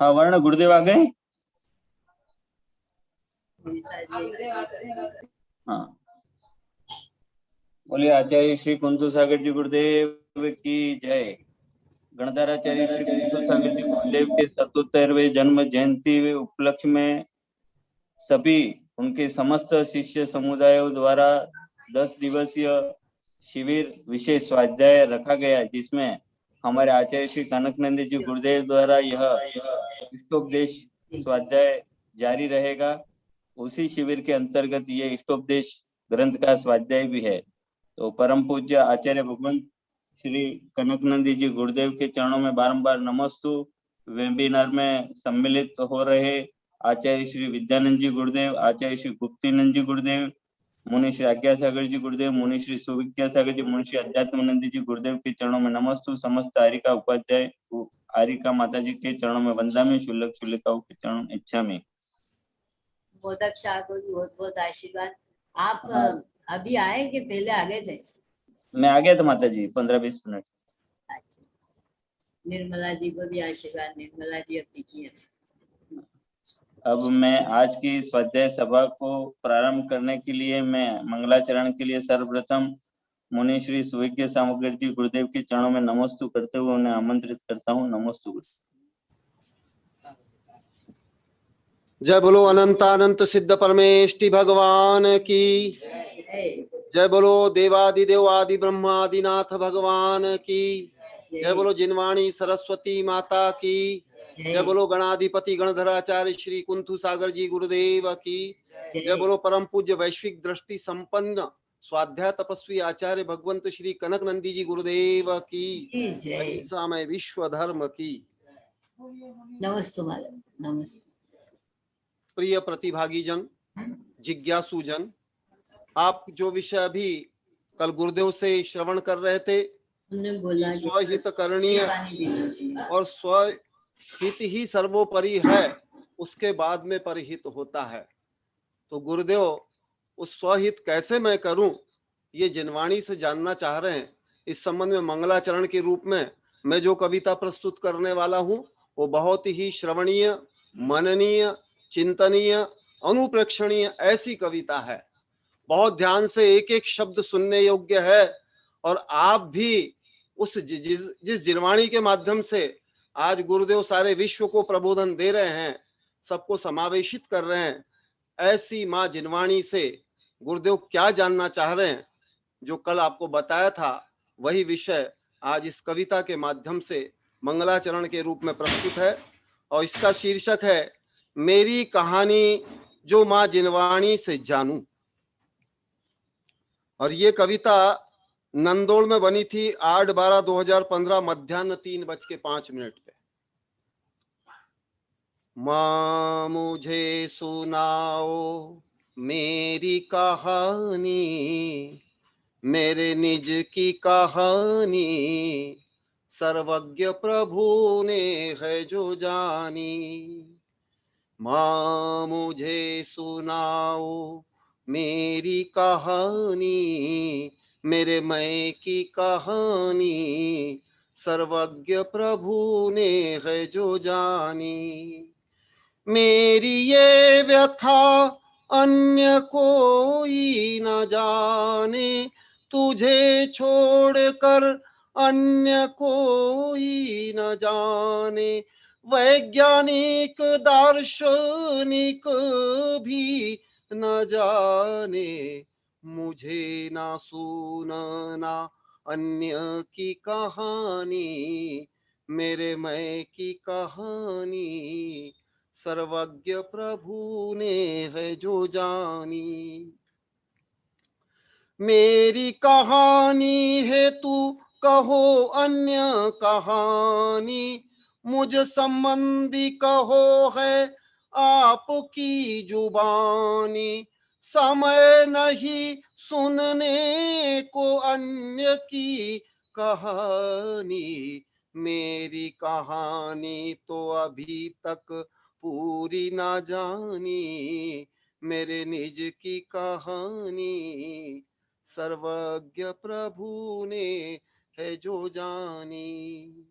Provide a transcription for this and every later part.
हाँ वर्ण गुरुदेव आ गए। हाँ बोलिए आचार्य श्री कुंतु सागर जी गुरुदेव की जय। गणधाराचार्य श्री कुंतु सागर जी गुरुदेव के 77वें जन्म जयंती उपलक्ष्य में सभी उनके समस्त शिष्य समुदायों द्वारा 10 दिवसीय शिविर विशेष स्वाध्याय रखा गया, जिसमें हमारे आचार्य श्री कनकनंदी जी गुरुदेव द्वारा यह इष्टोपदेश स्वाध्याय जारी रहेगा। उसी शिविर के अंतर्गत ये इष्टोपदेश ग्रंथ का स्वाध्याय भी है। तो परम पूज्य आचार्य भगवंत श्री कनकनंदी जी गुरुदेव के चरणों में बारंबार नमस्तु। वेबिनार में सम्मिलित हो रहे आचार्य श्री विद्यानंद जी गुरुदेव, आचार्य श्री गुप्तीनंद जी गुरुदेव, मुनि श्री आज्ञा सागर जी गुरुदेव, मुनि श्री सुविज्ञा सागर जी, मुनि श्री अध्यात्मानंद जी गुरुदेव के चरणों में नमस्तु। समस्त आरिका उपाध्याय आरिका माता जी के चरणों में वंदामि, शुल्लक शुल्लिकाओं के चरणों में इच्छामि। बहुत अच्छा, बहुत बहुत आशीर्वाद। आप अभी आए कि पहले आ गए थे? मैं आ गया था माता जी 15-20 मिनट। अच्छा, निर्मला जी को भी आशीर्वाद। निर्मला जी अब दिखिए। अब मैं आज की स्वाध्याय सभा को प्रारंभ करने के लिए मैं मंगलाचरण के लिए सर्वप्रथम मुनि श्री सुविज्ञ सामग्री जी गुरुदेव के चरणों में नमस्तु करते हुए उन्हें आमंत्रित करता हूँ। नमस्तु। जय बोलो अनंतानंत सिद्ध परमेष्टि भगवान की जय। बोलो देवादिदेव आदि ब्रह्मादिनाथ भगवान की जय। बोलो जिनवाणी सरस्वती माता की जय। बोलो गणाधिपति गणधराचार्य श्री कुंथु सागर जी गुरुदेव की जय। बोलो परम पूज्य वैश्विक दृष्टि संपन्न स्वाध्याय तपस्वी आचार्य भगवंत श्री कनकनंदी जी गुरुदेव की जय। मैं विश्व धर्म की नमस्ते। नमस्ते। प्रिय प्रतिभागी जन, जिज्ञासु जन, आप जो विषय अभी कल गुरुदेव से श्रवण कर रहे थे, स्वहित करणीय और स्वहित ही सर्वोपरि है, उसके बाद में परहित होता है। तो गुरुदेव उस स्वहित कैसे मैं करूं, ये जिनवाणी से जानना चाह रहे हैं। इस संबंध में मंगलाचरण के रूप में मैं जो कविता प्रस्तुत करने वाला हूं वो बहुत ही श्रवणीय, मननीय, चिंतनीय, अनुप्रेक्षणीय ऐसी कविता है। बहुत ध्यान से एक एक शब्द सुनने योग्य है। और आप भी उस जिस जिनवाणी के माध्यम से आज गुरुदेव सारे विश्व को प्रबोधन दे रहे हैं, सबको समावेशित कर रहे हैं, ऐसी माँ जिनवाणी से गुरुदेव क्या जानना चाह रहे हैं, जो कल आपको बताया था वही विषय आज इस कविता के माध्यम से मंगलाचरण के रूप में प्रस्तुत है। और इसका शीर्षक है मेरी कहानी जो माँ जिनवाणी से जानूं। और ये कविता नंदोड़ में बनी थी 8/12/2015 मध्याह्न 3:05 पे। माँ मुझे सुनाओ मेरी कहानी, मेरे निज की कहानी, सर्वज्ञ प्रभु ने है जो जानी। माँ मुझे सुनाओ मेरी कहानी, मेरे मैं की कहानी, सर्वज्ञ प्रभु ने है जो जानी। मेरी ये व्यथा अन्य कोई न जाने, तुझे छोड़कर अन्य कोई न जाने। वैज्ञानिक दार्शनिक भी न जाने, मुझे ना सुनना अन्य की कहानी, मेरे मैं की कहानी, सर्वज्ञ प्रभु ने है जो जानी। मेरी कहानी है तू कहो अन्य कहानी, मुझ संबंधी कहो है आपकी जुबानी। समय नहीं सुनने को अन्य की कहानी, मेरी कहानी तो अभी तक पूरी ना जानी, मेरे निज की कहानी, सर्वज्ञ प्रभु ने है जो जानी।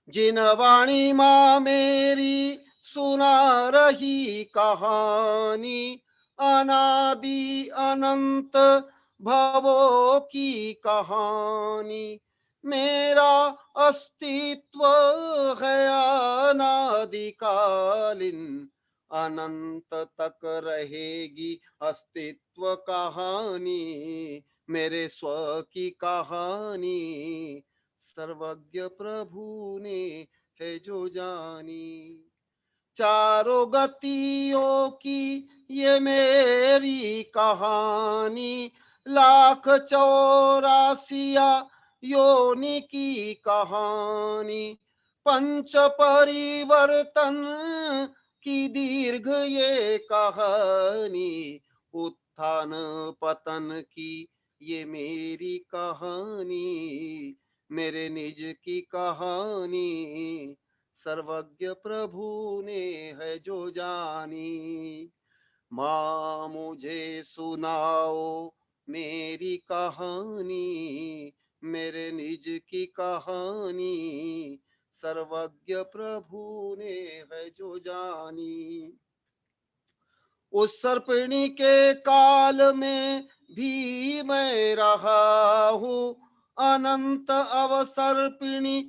जिन वाणी माँ मेरी सुना रही कहानी, अनादि अनंत भवों की कहानी। मेरा अस्तित्व है अनादिकालीन, अनंत तक रहेगी अस्तित्व कहानी। मेरे स्व की कहानी सर्वज्ञ प्रभु ने है जो जानी। चारों गतियों की ये मेरी कहानी, लाख चौरासिया योनि की कहानी। पंच परिवर्तन की दीर्घ ये कहानी, उत्थान पतन की ये मेरी कहानी। मेरे निज की कहानी सर्वज्ञ प्रभु ने है जो जानी। माँ मुझे सुनाओ मेरी कहानी, मेरे निज की कहानी सर्वज्ञ प्रभु ने है जो जानी। उस सर्पिणी के काल में भी मैं रहा हूँ, अनंत अवसर्पिणी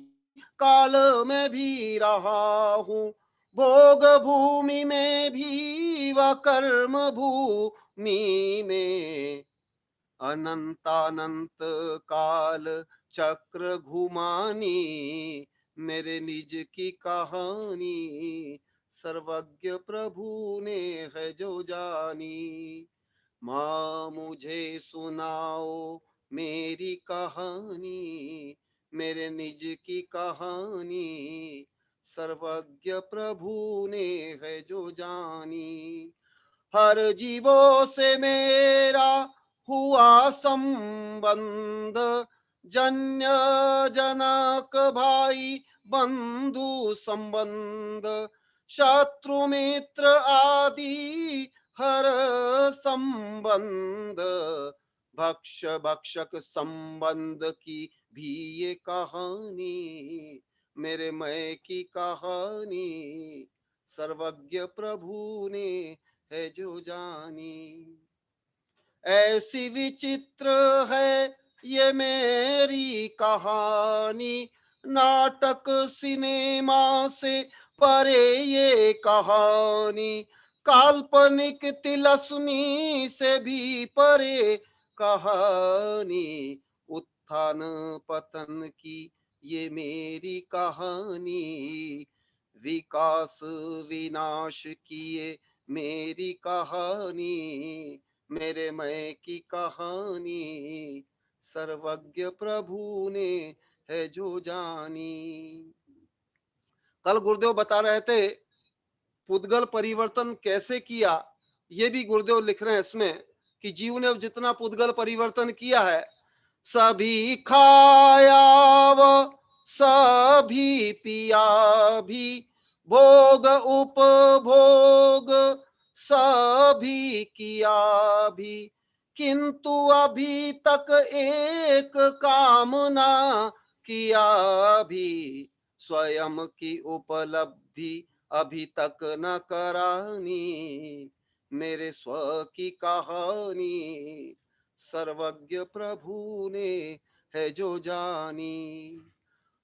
काल में भी रहा हूँ। भोग भूमि में भी व कर्म भूमि में, अनंतानंत काल चक्र घुमानी। मेरे निज की कहानी सर्वज्ञ प्रभु ने है जो जानी। माँ मुझे सुनाओ मेरी कहानी, मेरे निज की कहानी सर्वज्ञ प्रभु ने है जो जानी। हर जीवों से मेरा हुआ संबंध, जन्य जनक भाई बंधु संबंध। शत्रु मित्र आदि हर संबंध, भक्ष भक्षक संबंध की भी ये कहानी। मेरे मैं की कहानी सर्वज्ञ प्रभु ने है जो जानी। ऐसी विचित्र है ये मेरी कहानी, नाटक सिनेमा से परे ये कहानी। काल्पनिक तिलस्मी से भी परे कहानी, उत्थान पतन की ये मेरी कहानी। विकास विनाश की ये मेरी कहानी, मेरे मैं की कहानी सर्वज्ञ प्रभु ने है जो जानी। कल गुरुदेव बता रहे थे पुद्गल परिवर्तन कैसे किया, ये भी गुरुदेव लिख रहे हैं इसमें कि जीव ने जितना पुद्गल परिवर्तन किया है, सभी खाया व सभी पिया भी, भोग उपभोग सभी किया भी, किंतु अभी तक एक कामना किया भी। स्वयं की उपलब्धि अभी तक न करानी, मेरे स्व की कहानी सर्वज्ञ प्रभु ने है जो जानी।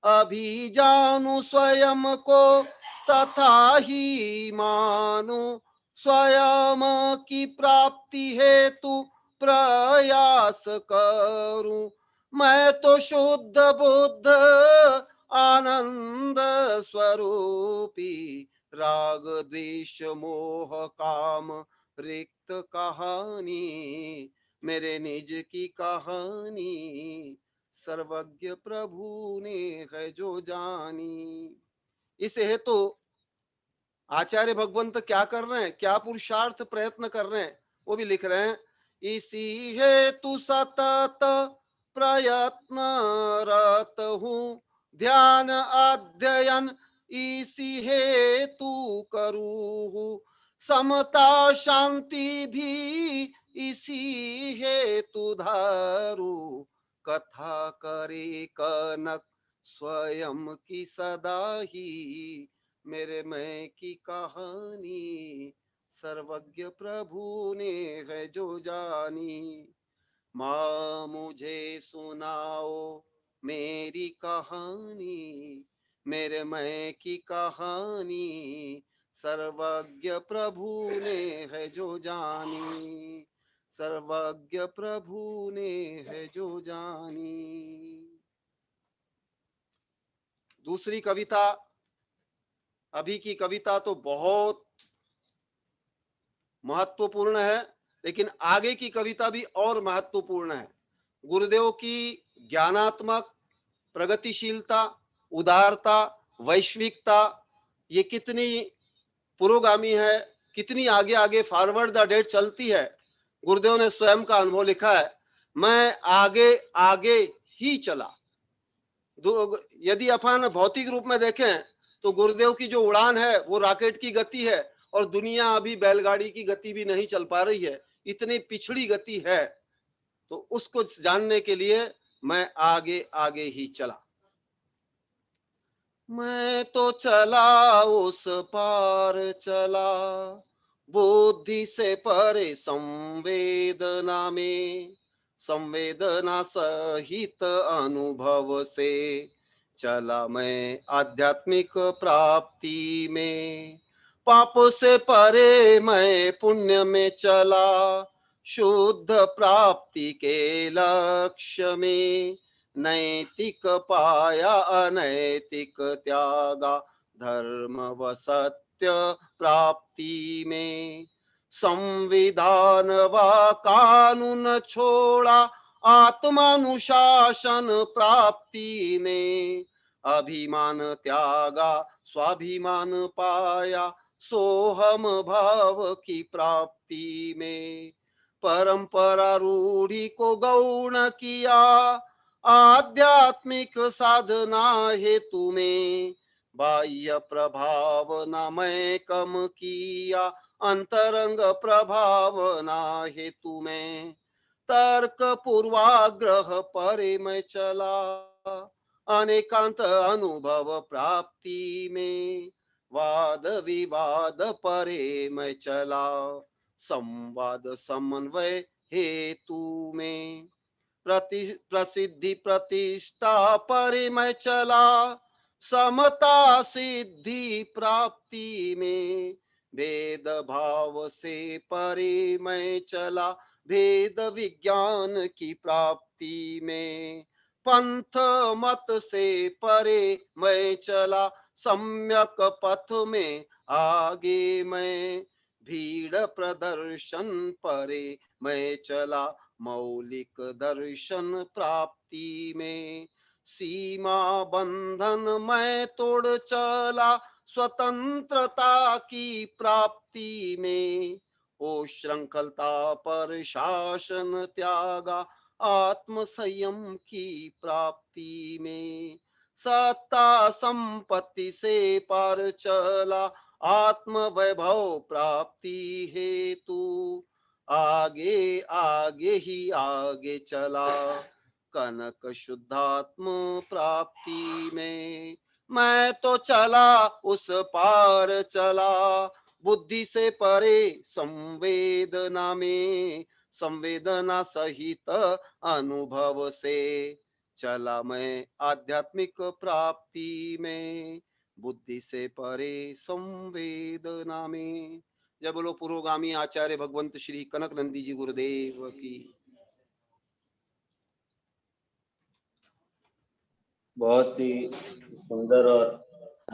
अभी जानू स्वयं को तथा ही मानू, स्वयं की प्राप्ति हेतु प्रयास करूं। मैं तो शुद्ध बुद्ध आनंद स्वरूपी, राग द्वेष मोह काम रिक्त कहानी। मेरे निज की कहानी सर्वज्ञ प्रभु ने है जो जानी। इस हेतु आचार्य भगवंत क्या कर रहे हैं, क्या पुरुषार्थ प्रयत्न कर रहे हैं, वो भी लिख रहे हैं। इसी हेतु सतत प्रयत्न रत हूँ, ध्यान अध्ययन इसी हेतु करूँ। समता शांति भी इसी हेतु धारू, कथा करे कनक स्वयं की सदा ही मेरे मैं की कहानी, सर्वज्ञ प्रभु ने है जो जानी। माँ मुझे सुनाओ मेरी कहानी, मेरे मैं की कहानी, सर्वज्ञ प्रभु ने है जो जानी, सर्वज्ञ प्रभु ने है जो जानी। दूसरी कविता, अभी की कविता तो बहुत महत्वपूर्ण है, लेकिन आगे की कविता भी और महत्वपूर्ण है। गुरुदेव की ज्ञानात्मक प्रगतिशीलता, उदारता, वैश्विकता, ये कितनी पुरोगामी है, कितनी आगे आगे फॉरवर्ड द डेट चलती है। गुरुदेव ने स्वयं का अनुभव लिखा है, मैं आगे आगे ही चला। यदि अपन भौतिक रूप में देखें तो गुरुदेव की जो उड़ान है वो रॉकेट की गति है, और दुनिया अभी बैलगाड़ी की गति भी नहीं चल पा रही है, इतनी पिछड़ी गति है। तो उसको जानने के लिए मैं आगे आगे ही चला। मैं तो चला उस पार चला, बुद्धि से परे संवेदना में, संवेदना सहित अनुभव से चला मैं आध्यात्मिक प्राप्ति में। पाप से परे मैं पुण्य में चला, शुद्ध प्राप्ति के लक्ष्य में। नैतिक पाया अनैतिक त्यागा, धर्म व सत्य प्राप्ति में। संविधान व कानून छोड़ा, आत्मानुशासन प्राप्ति में। अभिमान त्यागा, स्वाभिमान पाया, सोहम भाव की प्राप्ति में। परंपरा रूढ़ी को गौण किया, आध्यात्मिक साधना हेतु में। बाह्य प्रभावना मैं कम किया, अंतरंग प्रभावना हेतु में। तर्क पूर्वाग्रह परे मैं चला, अनेकांत अनुभव प्राप्ति में। वाद विवाद परे मैं चला, संवाद समन्वय हेतु में। प्रसिद्धि प्रतिष्ठा परे मैं चला, समता सिद्धि प्राप्ति में। भेद भाव से परे मैं चला, भेद विज्ञान की प्राप्ति में। पंथ मत से परे मैं चला, सम्यक पथ में आगे मैं। भीड़ प्रदर्शन परे मैं चला, मौलिक दर्शन प्राप्ति में। सीमा बंधन मैं तोड़ चला, स्वतंत्रता की प्राप्ति में। ओ श्रृंखलता पर शासन त्यागा, आत्म संयम की प्राप्ति में। सत्ता संपत्ति से पार चला, आत्म वैभव प्राप्ति हेतु। आगे आगे ही आगे चला, कनक शुद्धात्म प्राप्ति में। मैं तो चला उस पार चला, बुद्धि से परे संवेदना में। संवेदना सहित अनुभव से चला मैं आध्यात्मिक प्राप्ति में। बुद्धि से परे संवेदना में। जय बोलो पुरोगामी आचार्य भगवंत श्री कनक नंदी जी गुरुदेव की। बहुत ही सुंदर और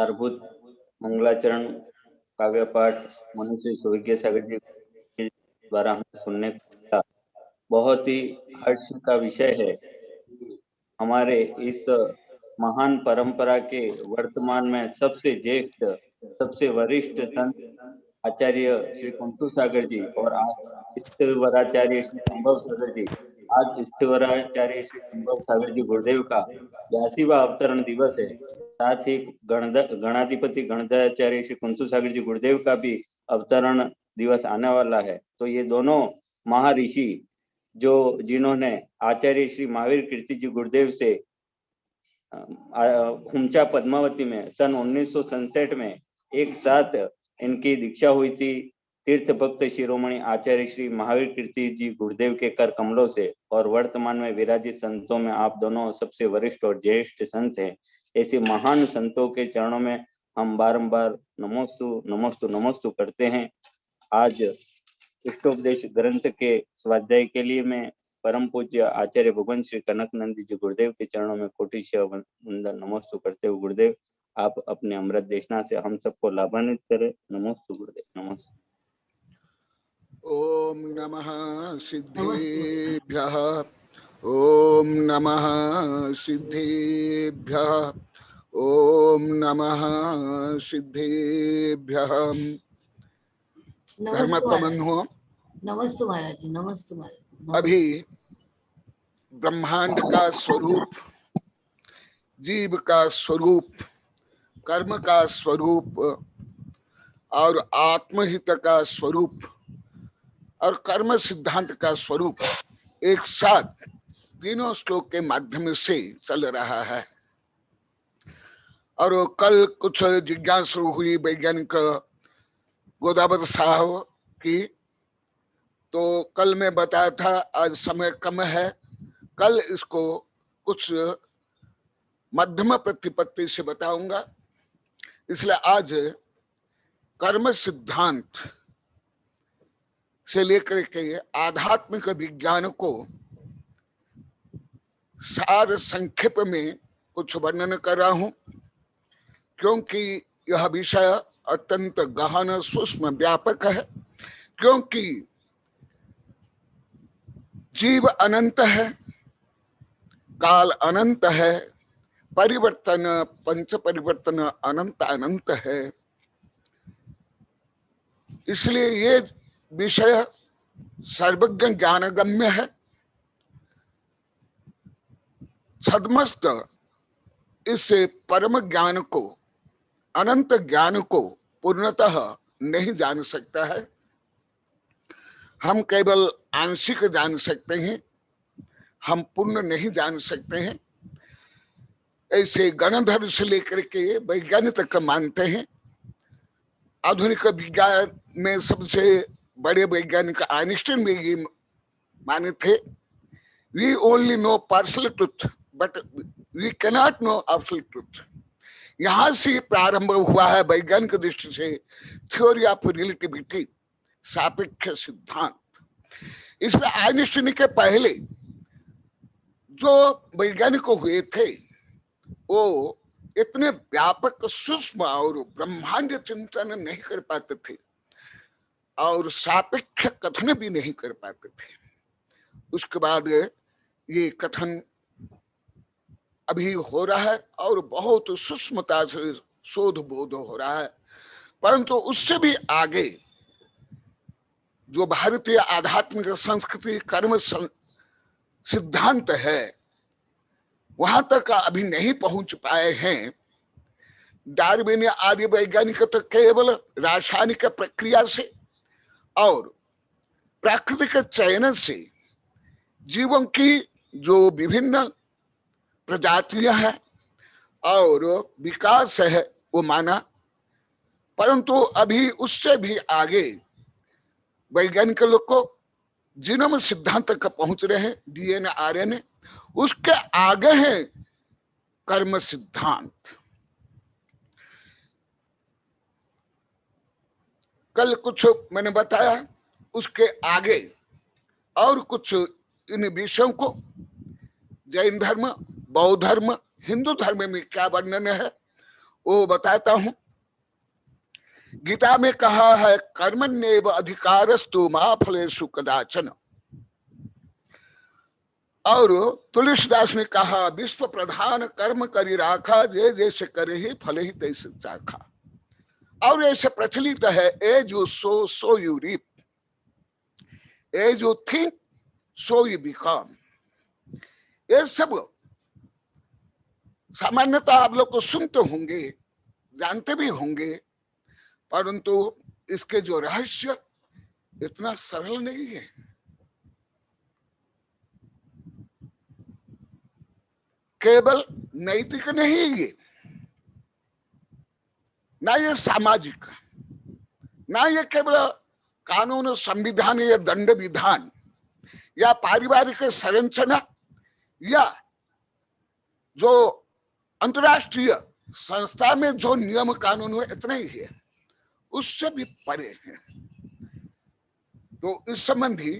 अद्भुत मंगलाचरण काव्य पाठ मनुष्य सुविज्ञ सागर जी के द्वारा हमें सुनने को मिला। बहुत ही हर्ष का विषय है। हमारे इस महान परंपरा के वर्तमान में सबसे ज्येष्ठ, सबसे वरिष्ठ संत आचार्य श्री कुंतु सागर जी और आज स्थिवराचार्य श्री संभव सागर जी, आज स्थिवराचार्य श्री संभव सागर जी गुरुदेव का 82वां अवतरण दिवस है। साथ ही गणाधिपति गणधाचार्य श्री कुंतु सागर जी गुरुदेव का भी अवतरण दिवस आने वाला है। तो ये दोनों महर्षि जो जिन्होंने आचार्य श्री महावीर कीर्ति जी गुरुदेव से हुमचा पद्मावती में सन 1967 में एक साथ इनकी दीक्षा हुई थी। तीर्थ भक्त शिरोमणि आचार्य श्री महावीर कीर्ति जी गुरुदेव के कर कमलों से और वर्तमान में विराजित संतों में आप दोनों सबसे वरिष्ठ और ज्येष्ठ संत हैं। ऐसे महान संतों के चरणों में हम बारंबार नमोस्तु नमोस्तु नमोस्तु करते हैं। आज इष्टोपदेश ग्रंथ के स्वाध्याय के लिए मैं परम पूज्य आचार्य भगवान श्री कनकनंद जी गुरुदेव के चरणों में कोटिशः वंदन नमोस्तु करते हुए गुरुदेव आप अपने अमृत देशना से हम सबको लाभान्वित करें। नमोस्तु गुरुदेव। नमस्ते। ओम नमः सिद्धेभ्यः। ओम नमः सिद्धेभ्यः। ओम नमः सिद्धेभ्यः। धर्मत्वमन्हो नमस्ते महाराज जी। नमस्ते महाराज। अभी ब्रह्मांड का स्वरूप, जीव का स्वरूप, कर्म का स्वरूप और आत्महित का स्वरूप और कर्म सिद्धांत का स्वरूप एक साथ तीनों श्लोक के माध्यम से चल रहा है। और कल कुछ जिज्ञासा हुई वैज्ञानिक गोदावरी साहब की, तो कल मैं बताया था, आज समय कम है, कल इसको कुछ मध्यम प्रतिपत्ति से बताऊंगा। इसलिए आज कर्म सिद्धांत से लेकर के आध्यात्मिक विज्ञान को सार संक्षेप में कुछ वर्णन कर रहा हूं, क्योंकि यह विषय अत्यंत गहन सूक्ष्म व्यापक है। क्योंकि जीव अनंत है, काल अनंत है, परिवर्तन पंच परिवर्तन अनंत अनंत है। इसलिए ये विषय सर्वज्ञ ज्ञानगम्य है। छद्मस्त इससे परम ज्ञान को, अनंत ज्ञान को पूर्णतः नहीं जान सकता है। हम केवल आंशिक जान सकते हैं, हम पूर्ण नहीं जान सकते हैं। ऐसे गणधर से लेकर के वैज्ञानिक तक मानते हैं। आधुनिक विज्ञान में सबसे बड़े वैज्ञानिक आइंस्टाइन भी ये माने थे, we only know partial truth but we cannot know absolute truth. यहां से प्रारंभ हुआ है वैज्ञानिक दृष्टि से थ्योरी ऑफ रिलेटिविटी, सापेक्ष सिद्धांत। इसमें आइंस्टाइन के पहले जो वैज्ञानिक हुए थे वो इतने व्यापक सूक्ष्म और ब्रह्मांड चिंतन नहीं कर पाते थे और सापेक्ष कथन भी नहीं कर पाते थे। उसके बाद ये कथन अभी हो रहा है और बहुत सूक्ष्मता से शोध बोध हो रहा है। परंतु उससे भी आगे जो भारतीय आध्यात्मिक संस्कृति कर्म सिद्धांत है वहां तक अभी नहीं पहुंच पाए हैं। डार्विन आदि वैज्ञानिक तो केवल रासायनिक प्रक्रिया से और प्राकृतिक चयन से जीवों की जो विभिन्न प्रजातियां हैं और विकास है वो माना। परंतु अभी उससे भी आगे वैज्ञानिक लोग को जीनोम सिद्धांत तक पहुंच रहे हैं, डीएनए आरएनए। उसके आगे है कर्म सिद्धांत। कल कुछ मैंने बताया, उसके आगे और कुछ इन विषयों को जैन धर्म, बौद्ध धर्म, हिंदू धर्म में क्या वर्णन है वो बताता हूं। गीता में कहा है कर्मण्येव अधिकारस्तु मा फलेषु कदाचन। और तुलसीदास ने कहा विश्व प्रधान कर्म करी राखा, जे जैसे करे ही फल ही तैसे चाखा। और ऐसे प्रचलित है as you sow so you reap, as you think so you become. ये सब सामान्यतः आप लोग को सुनते होंगे, जानते भी होंगे, परंतु इसके जो रहस्य इतना सरल नहीं है। केवल नैतिक नहीं ये, ना ये सामाजिक, ना ये केवल कानून संविधान या दंड विधान या पारिवारिक संरचना या जो अंतरराष्ट्रीय संस्था में जो नियम कानून है इतना ही है, उससे भी परे है। तो इस संबंधी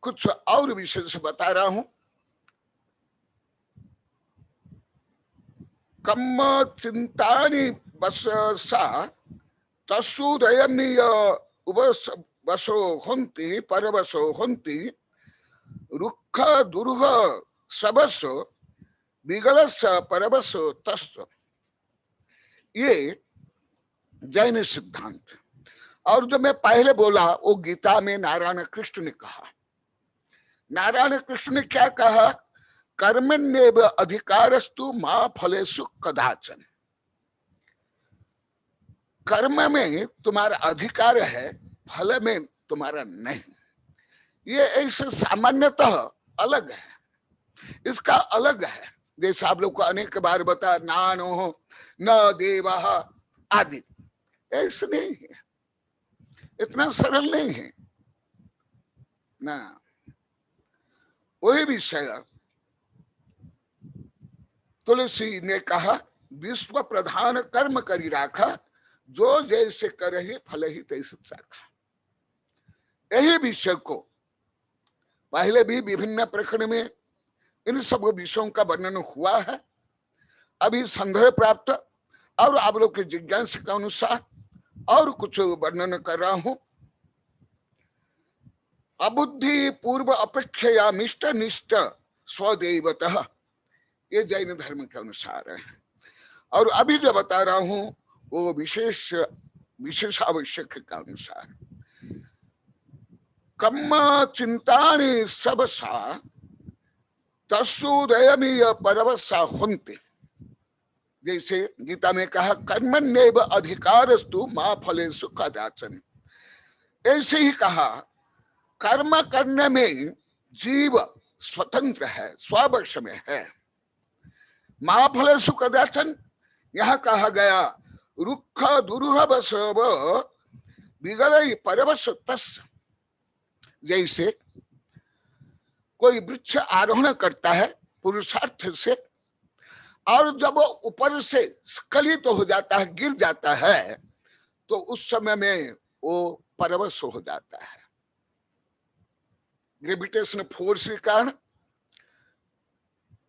कुछ और विषय से बता रहा हूं। कम्म चिंतानि बससा तस्सुदयमीय उपवसो हन्ति परवसो हन्ति रुक्ख दुर्ग सबसो विगलस परवसो तस्स। ये जैन सिद्धांत। और जो मैं पहले बोला वो गीता में नारायण कृष्ण ने कहा। नारायण कृष्ण ने क्या कहा? कर्मण्येव अधिकारस्तु मा फलेषु कदाचन। कर्म में तुम्हारा अधिकार है, फल में तुम्हारा नहीं। ये ऐसे सामान्यतः अलग है, इसका अलग है। जैसे आप लोग को अनेक बार बता, नानो न देवा आदि, ऐसे नहीं है, इतना सरल नहीं है ना। वही विषय तुलसी ने कहा, विश्व प्रधान कर्म करी राखा, जो जैसे करहि फल ही तैसे चाखा। यही विषय को पहले भी विभिन्न प्रकरण में इन सब विषयों का वर्णन हुआ है। अभी संदर्भ प्राप्त और आप लोग के जिज्ञासा के अनुसार और कुछ वर्णन कर रहा हूं। अबुद्धि पूर्व अपेक्षया मिष्ट निष्ठ स्वदेवतः, ये जैन धर्म के अनुसार है। और अभी जो बता रहा हूं वो विशेष आवश्यक के अनुसार। कम्म चिंतानि सबसा तस्सुदयमीय परवसा हन्ति। जैसे गीता में कहा, कर्मण्येव अधिकारस्तु मा फलेषु कदाचन। ऐसे ही कहा, कर्म करने में जीव स्वतंत्र है, स्ववश में है। मा फलेषु कदाचन यहाँ कहा गया, रुक्ख दुरूह बसव विगलई परवश तस्। जैसे कोई वृक्ष आरोहण करता है पुरुषार्थ से, और जब वो ऊपर से स्खलित हो जाता है, गिर जाता है, तो उस समय में वो परवश हो जाता है ग्रेविटेशन फोर्स के कारण।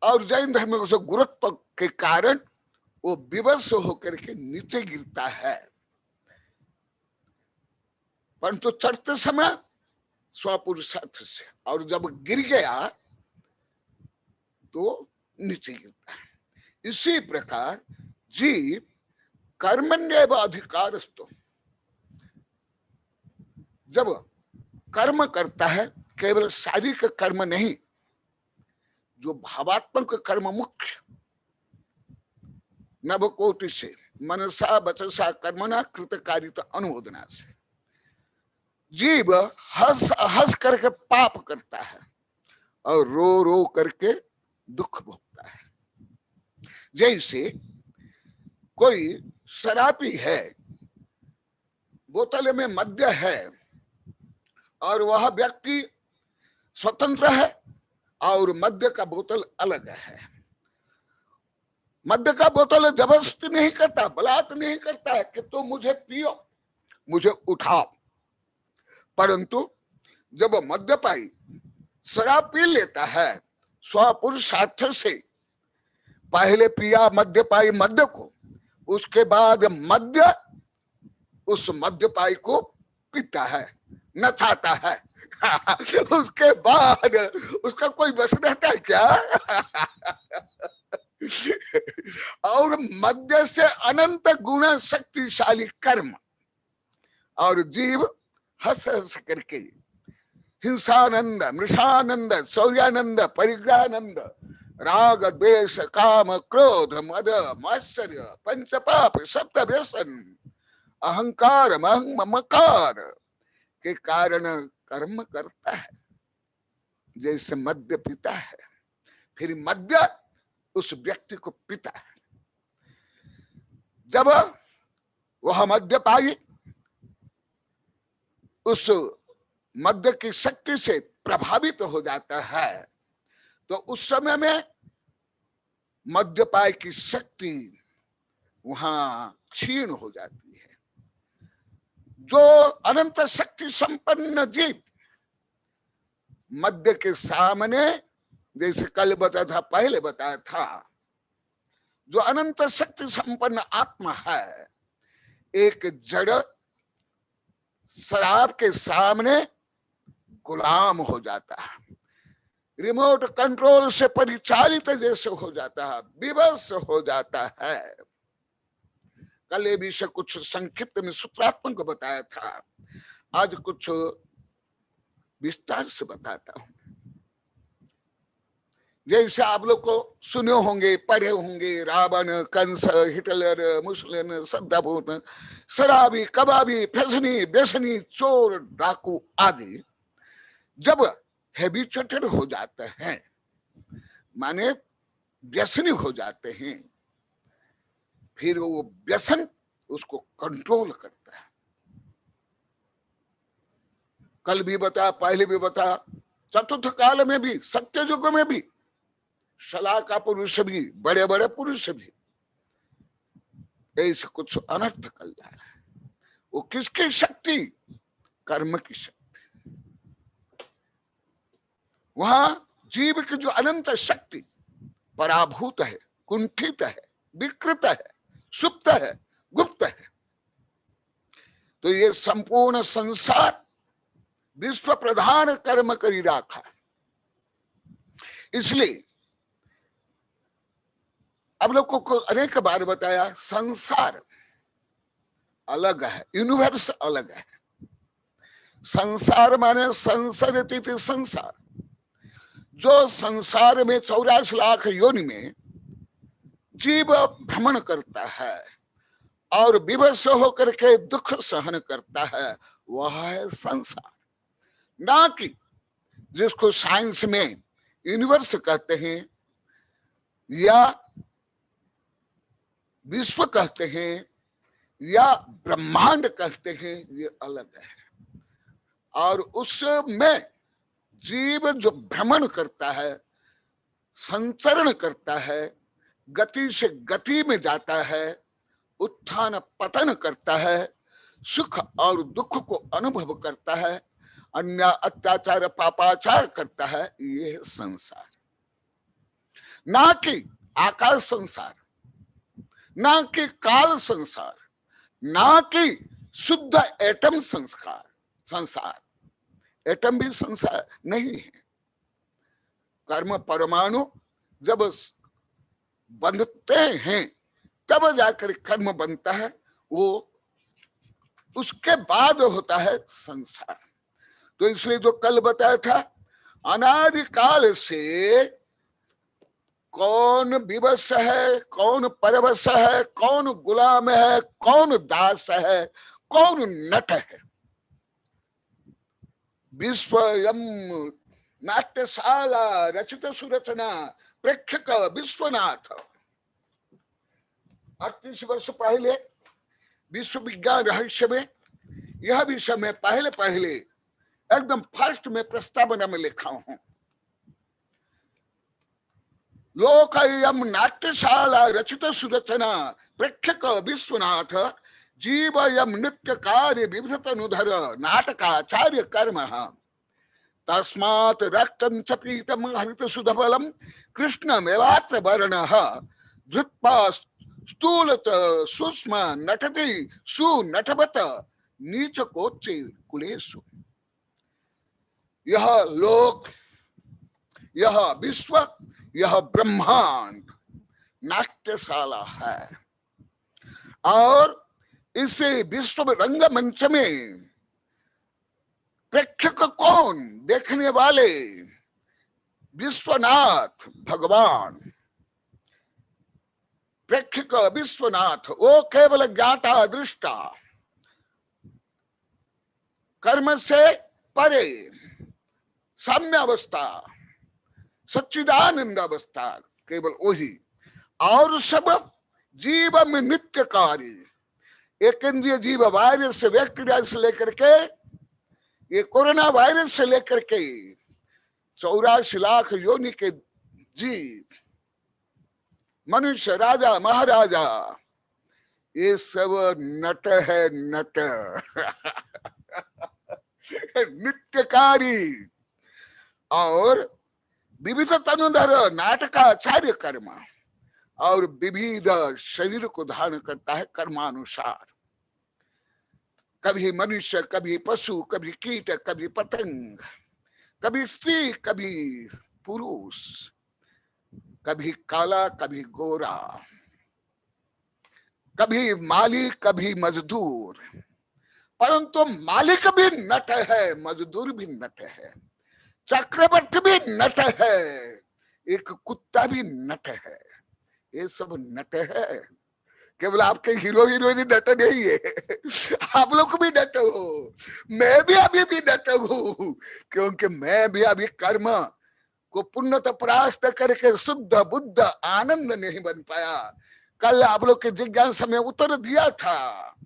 और जैन धर्म में गुरुत्व के कारण वो विवश होकर के नीचे गिरता है, परंतु चढ़ते समय स्वपुरुषार्थ से, और जब गिर गया तो नीचे गिरता है। इसी प्रकार जीव कर्मण्येव अधिकारस्तु, जब कर्म करता है, केवल शारीरिक कर्म नहीं, जो भावात्मक कर्म मुख्य, नवकोटि से मनसा वचसा कर्मणा कृतकारिता अनुमोदना से जीव हंस हंस करके पाप करता है और रो रो करके दुख भोगता है। जैसे कोई शराबी है, बोतल में मद्य है और वह व्यक्ति स्वतंत्र है और मद्य का बोतल अलग है। मद्य का बोतल जबरदस्ती नहीं करता, बलात् नहीं करता है कि तो मुझे पियो, मुझे उठाओ, परंतु जब मद्यपाई शराब पी लेता है स्वपुरुषार्थ से, पहले पिया मद्यपाई मद्य को, उसके बाद मद्य उस मद्यपाई को पीता है, नचाता है उसके बाद उसका कोई बस रहता है क्या? और मद्य से अनंत गुण शक्तिशाली कर्म, और जीव हंस हंस करके हिंसानंद, मृषानंद, शौर्यानंद, परिग्रहानंद, राग द्वेष काम क्रोध मद मात्सर्य पंचपाप सप्त व्यसन अहंकार ममकार के कारण कर्म करता है। जैसे मद्य पीता है, फिर मद्य उस व्यक्ति को पीता है। जब वह मद्य पाई उस मद्य की शक्ति से प्रभावित हो जाता है, तो उस समय में मद्यपाय की शक्ति वहां क्षीण हो जाती है। जो अनंत शक्ति संपन्न जीव मद्य के सामने, जैसे कल बताया था, पहले बताया था, जो अनंत शक्ति संपन्न आत्मा है, एक जड़ शराब के सामने गुलाम हो जाता है, रिमोट कंट्रोल से परिचालित जैसे हो जाता है, विवश हो जाता है। कल ये विषय कुछ संक्षिप्त में सूत्रात्मक बताया था, आज कुछ विस्तार से बताता हूं। जैसे आप लोग को सुने होंगे, पढ़े होंगे, रावण, कंस, हिटलर, मुसलिन, सद्दापूत, शराबी, कबाबी, फैसनी, बेसनी, चोर, डाकू आदि जब हैबिचुएटेड हो जाते हैं, माने व्यसनी हो जाते हैं, फिर वो व्यसन उसको कंट्रोल करता है। कल भी बता, पहले भी बता, चतुर्थ काल में भी, सत्य युग में भी सलाह का पुरुष भी, बड़े बड़े पुरुष भी ऐसे कुछ अनर्थ कर जा रहा है। वो किसकी शक्ति? कर्म की शक्ति। वहां जीव की जो अनंत शक्ति पराभूत है, कुंठित है, विकृत है, सुप्त है, गुप्त है। तो ये संपूर्ण संसार विश्व प्रधान कर्म करी राखा। इसलिए अब लोगों को अनेक बार बताया, संसार अलग है, यूनिवर्स अलग है। संसार माने संसरति संसार, जो संसार में 84 लाख योनि में जीव भ्रमण करता है और विवश होकर के दुख सहन करता है, वह है संसार। ना कि जिसको साइंस में यूनिवर्स कहते हैं या विश्व कहते हैं या ब्रह्मांड कहते हैं, ये अलग है। और उसमें जीव जो भ्रमण करता है, संचरण करता है, गति से गति में जाता है, उत्थान पतन करता है, सुख और दुख को अनुभव करता है, अन्य अत्याचार पापाचार करता है, ये है संसार। ना कि आकाश संसार, ना कि काल संसार, ना कि शुद्ध एटम संसार। एटम भी संसार नहीं है। कर्म परमाणु जब बंधते हैं तब जाकर कर्म बनता है, वो उसके बाद होता है संसार। तो इसलिए जो कल बताया था, अनादिकाल से कौन विवश है, कौन परवश है, कौन गुलाम है, कौन दास है, कौन नट है। विश्वयम नाट्यशाला रचित सुरचना प्रेक्षक विश्वनाथ। 38 वर्ष पहले विश्व विज्ञान रहस्य में यह विषय में पहले एकदम फर्स्ट में प्रस्तावना में लिखा हूं। लोकयम नाट्यशाला रचित सुरचना प्रेक्षक विश्वनाथ जीवयम नित्य कार्य विभृत अनुधर नाटकाचार्य कर्म। तस्मात् रक्तं च पीतं हरित सुधबलं कृष्णमेवात्र वर्णः धृत्वा स्थूलत सूक्ष्म नटति सुनटवत नीचकोच्चे कुलेषु। यह लोक, यह विश्व, यह ब्रह्मांड नाट्यशाला है। और इसे विश्व रंगमंच में प्रेक्षक कौन? देखने वाले विश्वनाथ भगवान। प्रेक्षक विश्वनाथ, वो केवल ज्ञाता दृष्टा, कर्म से परे, साम्य अवस्था, सच्चिदानंद अवस्था, केवल वही और सब जीव में नित्यकारी, एक इंद्रिय जीव वायरस से, बैक्टीरिया से लेकर के ये कोरोना वायरस से लेकर के 84 लाख योनि के जीव, मनुष्य, राजा महाराजा, ये सब नट है, नट नित्यकारी और विविध तनुधर नाटकाचार्य कर्म, और विविध शरीर को धारण करता है कर्मानुसार। कभी मनुष्य, कभी पशु, कभी कीट, कभी पतंग, कभी स्त्री, कभी पुरुष, कभी काला, कभी गोरा, कभी मालिक, कभी मजदूर। परंतु मालिक भी नट है, मजदूर भी नट है, चक्रवर्ती भी नट है, एक कुत्ता भी नट है। ये सब नट है। केवल आपके हीरो हीरोइन नट नहीं है, आप लोग भी नट हो, मैं भी अभी भी नट हूं, क्योंकि मैं भी अभी कर्म को पूर्णतः परास्त करके शुद्ध बुद्ध आनंद नहीं बन पाया। कल आप लोग के जिज्ञासा में उत्तर दिया था,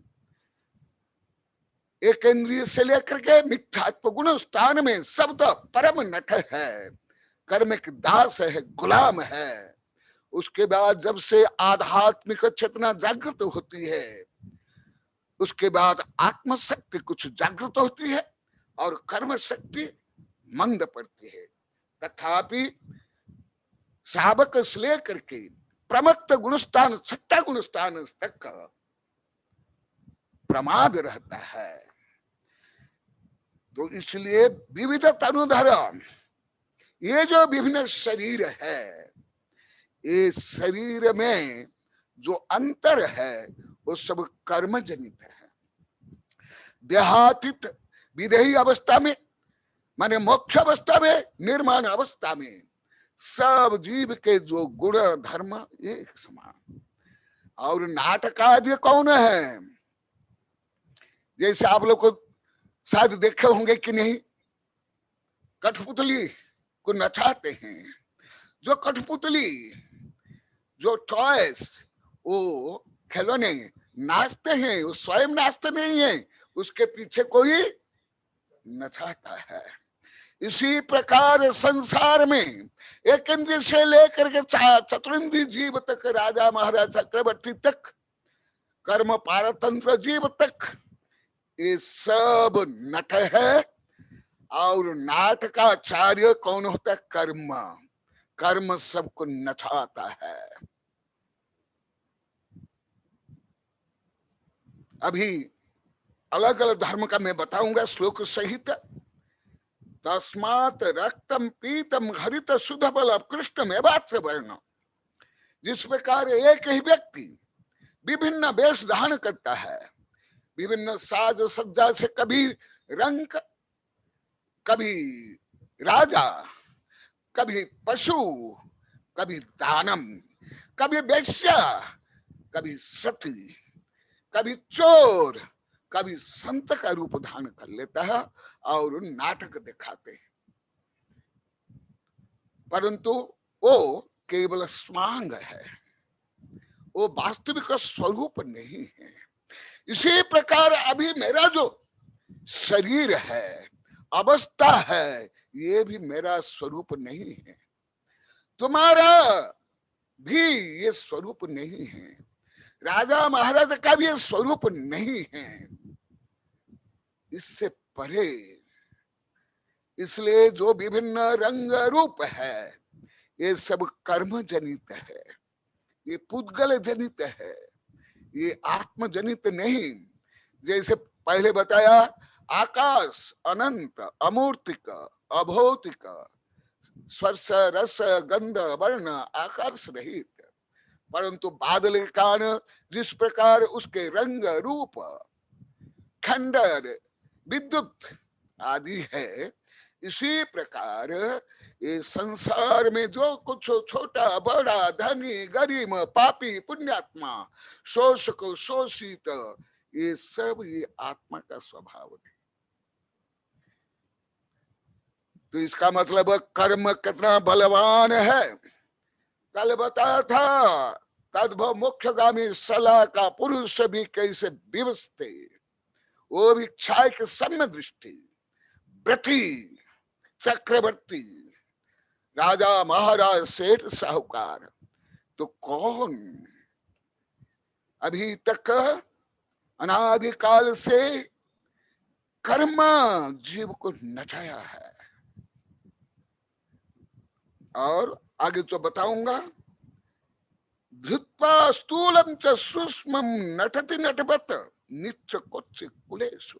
एक इंद्रिय से लेकर के मिथ्यात्व गुण स्थान में सब तो परम नट है, कर्म के दास है, गुलाम है। उसके बाद जब से आध्यात्मिक चेतना जागृत होती है, उसके बाद आत्म शक्ति कुछ जागृत होती है और कर्म शक्ति मंद पड़ती है। तथापि शावक से लेकर के प्रमत्त गुणस्थान, सत्ता गुणस्थान तक प्रमाद रहता है। तो इसलिए विविध तनुधर, ये जो विभिन्न शरीर है, ये शरीर में जो अंतर है वो सब कर्म जनित है। देहातीत विदेही अवस्था में, माने मोक्ष अवस्था में, निर्माण अवस्था में सब जीव के जो गुण धर्म एक समान। और नाटकादि कौन है? जैसे आप लोग को शायद देखे होंगे कि नहीं, कठपुतली को नचाते हैं। जो कठपुतली, जो टॉयस, वो खिलौने नाचते हैं, वो स्वयं नाचते नहीं है, उसके पीछे कोई नचाता है। इसी प्रकार संसार में एक इंद्रिय से लेकर के चतुरिंद्रिय जीव तक, राजा महाराज चक्रवर्ती तक, कर्म पारतंत्र जीव तक, ये सब नट है। और नाटकाचार्य कौन होता है? कर्म। कर्म सबको नचाता है। अभी अलग अलग धर्म का मैं बताऊंगा श्लोक सहित। तस्मात् रक्तम पीतम हरित शुद्ध बल कृष्ण एवात्र वर्ण। जिस प्रकार एक ही व्यक्ति विभिन्न वेश धारण करता है, विभिन्न साज सज्जा से, कभी रंग, कभी राजा, कभी पशु, कभी दानम, कभी वेश्या, कभी सती, कभी चोर, कभी संत का रूप धारण कर लेता है और नाटक दिखाते हैं। परंतु वो केवल स्वांग है, वो वास्तविक स्वरूप नहीं है। इसी प्रकार अभी मेरा जो शरीर है, अवस्था है, ये भी मेरा स्वरूप नहीं है, तुम्हारा भी ये स्वरूप नहीं है, राजा महाराज का भी ये स्वरूप नहीं है, इससे परे। इसलिए जो विभिन्न रंग रूप है, ये सब कर्म जनित है, ये पुद्गल जनित है, ये आत्म जनित नहीं। जैसे पहले बताया, आकाश अनंत, अमूर्तिक, अभौतिक, स्पर्श रस गंध वर्ण आकाश रहित, परंतु बादल के कारण जिस प्रकार उसके रंग रूप, खंडर, विद्युत आदि है, इसी प्रकार ये संसार में जो कुछ छोटा बड़ा, धनी गरीब, पापी पुण्यात्मा, शोषक शोषित, ये सब ये आत्मा का स्वभाव है। तो इसका मतलब कर्म कितना बलवान है, कल बताया था तद्भव मुख्यगामी सलाह का पुरुष भी कैसे विवश थे, वो भी क्षय के सम्य दृष्टि व्रती चक्रवर्ती राजा महाराज सेठ साहूकार। तो कौन अभी तक अनादिकाल से कर्म जीव को नचाया है। और आगे तो बताऊंगा, धृत्वा स्थूलम च सूक्ष्मम नटति नटवत नित्य कुछ कुलेषु।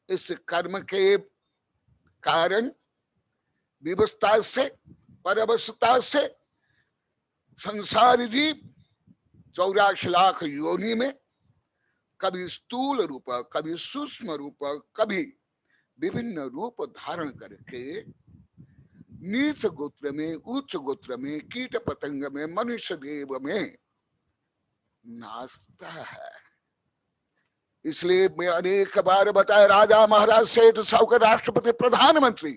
इस कर्म के कारण विवस्था से परवशता से संसार जीव 84 लाख योनि में कभी स्थूल रूप, कभी सूक्ष्म रूप, कभी विभिन्न रूप धारण करके नीच गोत्र में, उच्च गोत्र में, कीट पतंग में, मनुष्य देव में नाचता है। इसलिए मैं अनेक बार बताया, राजा महाराज सेठ साहूकार राष्ट्रपति प्रधानमंत्री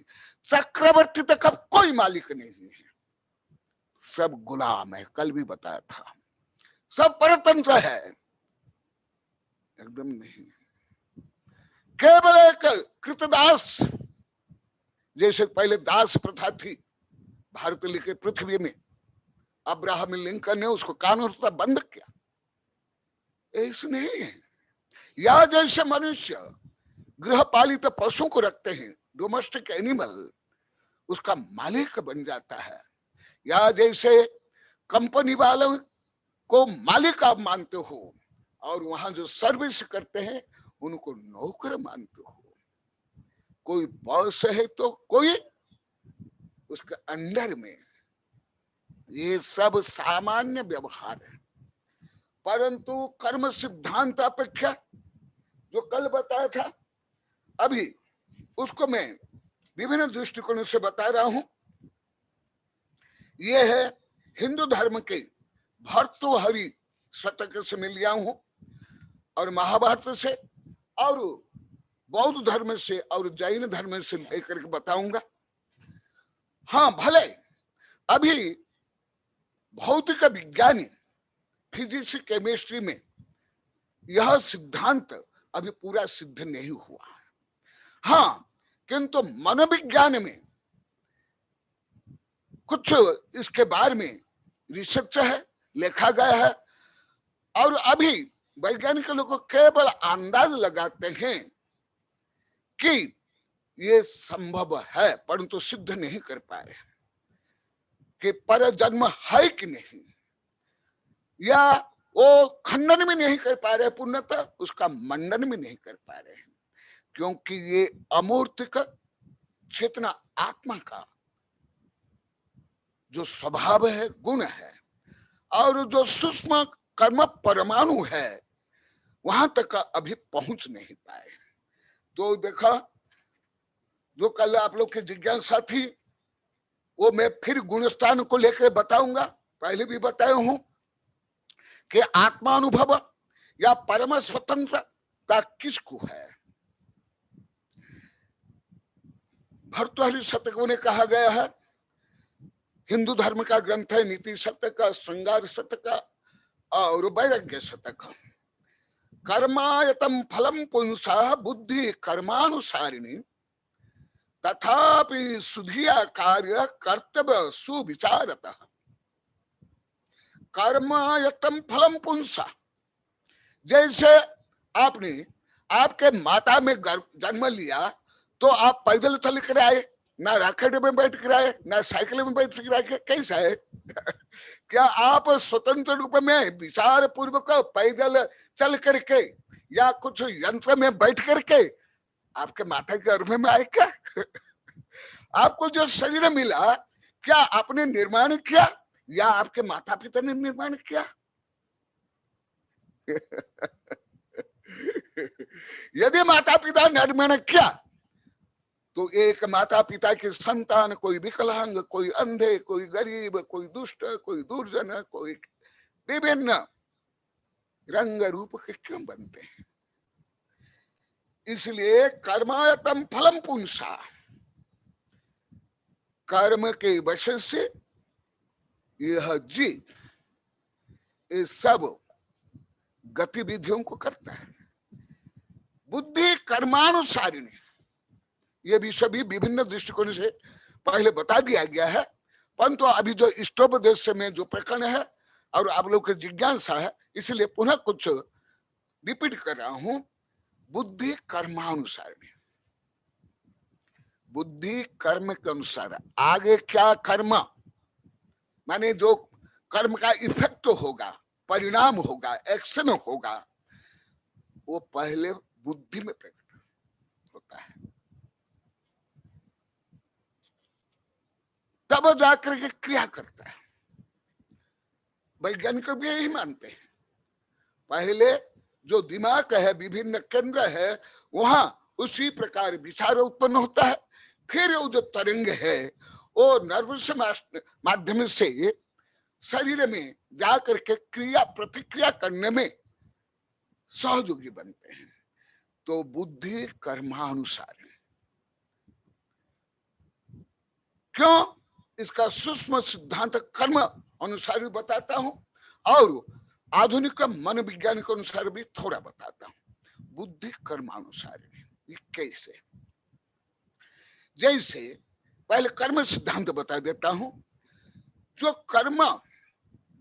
चक्रवर्ती तक अब कोई मालिक नहीं है, सब गुलाम है। कल भी बताया था, सब परतंत्र है, एकदम नहीं। केवल एक कृतदास, जैसे पहले दास प्रथा थी भारत लिखे पृथ्वी में, अब्राहम लिंकन ने उसको कानून बंद किया, ऐसा नहीं है। या जैसे मनुष्य गृहपालित पशु को रखते हैं, डोमेस्टिक एनिमल, उसका मालिक बन जाता है, या जैसे कंपनी वालों को मालिक आप मानते हो और वहां जो सर्विस करते हैं उनको नौकर मानते हो। कोई बॉस है तो कोई उसके अंडर में, ये सब सामान्य व्यवहार है। परंतु कर्म सिद्धांत अपेक्षा जो कल बताया था, अभी उसको मैं विभिन्न दृष्टिकोणों से बता रहा हूं। यह है हिंदू धर्म के भर्तृहरि शतक से मिल गया हूं, और महाभारत से, और बौद्ध धर्म से, और जैन धर्म से लेकर के बताऊंगा। हाँ, भले अभी भौतिक विज्ञानी फिजिक्स केमिस्ट्री में यह सिद्धांत अभी पूरा सिद्ध नहीं हुआ। हाँ, किंतु मनोविज्ञान में कुछ इसके बारे में रिसर्च है, लिखा गया है, और अभी वैज्ञानिक लोग केवल अंदाज लगाते हैं कि ये संभव है, परंतु सिद्ध नहीं कर पाए कि पर जन्म है कि नहीं, या वो खंडन में नहीं कर पा रहे, पूर्णतः उसका मंडन में नहीं कर पा रहे, क्योंकि ये अमूर्तिक चेतना आत्मा का जो स्वभाव है, गुण है, और जो सूक्ष्म कर्म परमाणु है, वहां तक अभी पहुंच नहीं पाए। तो देखा, जो कल आप लोग की जिज्ञासा थी वो मैं फिर गुणस्थान को लेकर बताऊंगा। पहले भी बताया हूं कि आत्मानुभव या परम स्वतंत्रता किसको है। भर्तृहरि शतक में कहा गया है, हिंदू धर्म का ग्रंथ है नीति शतक, श्रृंगार शतक और वैराग्य शतक। कर्मायतम फलम पुंसा बुद्धि कर्मानुसारिणी तथापि सुधिया कार्य कर्तव्य सुविचारतः। कर्मायतम फलम पुंसा, जैसे आपने आपके माता में जन्म लिया तो आप पैदल चल कर आए, ना रॉकेट में बैठ कर आए, ना साइकिल में बैठ कर आए, कैसा है? क्या आप स्वतंत्र रूप में विचार पूर्वक पैदल चल करके या कुछ यंत्र में बैठ करके आपके माता के गर्भ में आए क्या? आपको जो शरीर मिला, क्या आपने निर्माण किया या आपके माता पिता ने निर्माण किया? यदि माता पिता निर्माण किया तो एक माता पिता के संतान, कोई विकलांग, कोई अंधे, कोई गरीब, कोई दुष्ट, कोई दुर्जन, कोई विभिन्न रंग रूप के क्यों बनते हैं? इसलिए कर्मायतम फलम पुंसा, कर्म के वश से यह जीव ये सब गतिविधियों को करता है। बुद्धि कर्मानुसारिणी, ये भी सभी विभिन्न दृष्टिकोण से पहले बता दिया गया है, परंतु अभी जो इष्टोपदेश में जो प्रकरण है और आप लोग की जिज्ञासा है, इसलिए पुनः कुछ रिपीट कर रहा हूं। बुद्धि कर्मानुसारिणी, बुद्धि कर्म के अनुसार। आगे क्या कर्म, माने जो कर्म का इफेक्ट होगा, परिणाम होगा, एक्शन होगा, वो पहले बुद्धि में प्रकट होता है, तब जाकर के क्रिया करता है। वैज्ञानिक भी यही मानते हैं। पहले जो दिमाग है, विभिन्न केंद्र है, वहां उसी प्रकार विचार उत्पन्न होता है, फिर वो जो तरंग है वो नर्वस माध्यम से शरीर में जाकर के क्रिया प्रतिक्रिया करने में सहयोगी बनते हैं। तो बुद्धि कर्मानुसार। क्यों? इसका सूक्ष्म सिद्धांत कर्म अनुसार भी बताता हूं और आधुनिक मन विज्ञान के अनुसार भी थोड़ा बताता हूं। बुद्धि कर्मानुसार कैसे? जैसे पहले कर्म सिद्धांत बता देता हूं। जो कर्म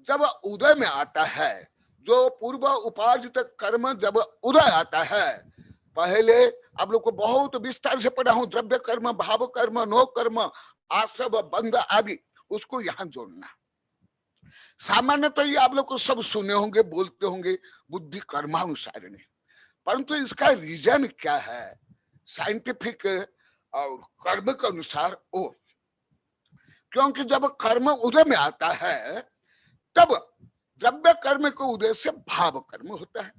जब उदय में आता है, जो पूर्व उपार्जित कर्म जब उदय आता है, पहले आप लोग को बहुत विस्तार से पढ़ा हूं, द्रव्य कर्म, भाव कर्म, नो कर्म, आश्रव, बंध आदि, उसको यहां जोड़ना। सामान्यतः ये आप लोग को सब सुने होंगे, बोलते होंगे बुद्धि कर्मानुसारिणी, परंतु इसका रीजन क्या है साइंटिफिक और कर्म के अनुसार वो? क्योंकि जब कर्म उदय में आता है तब द्रव्य कर्म के उदय से भाव कर्म होता है।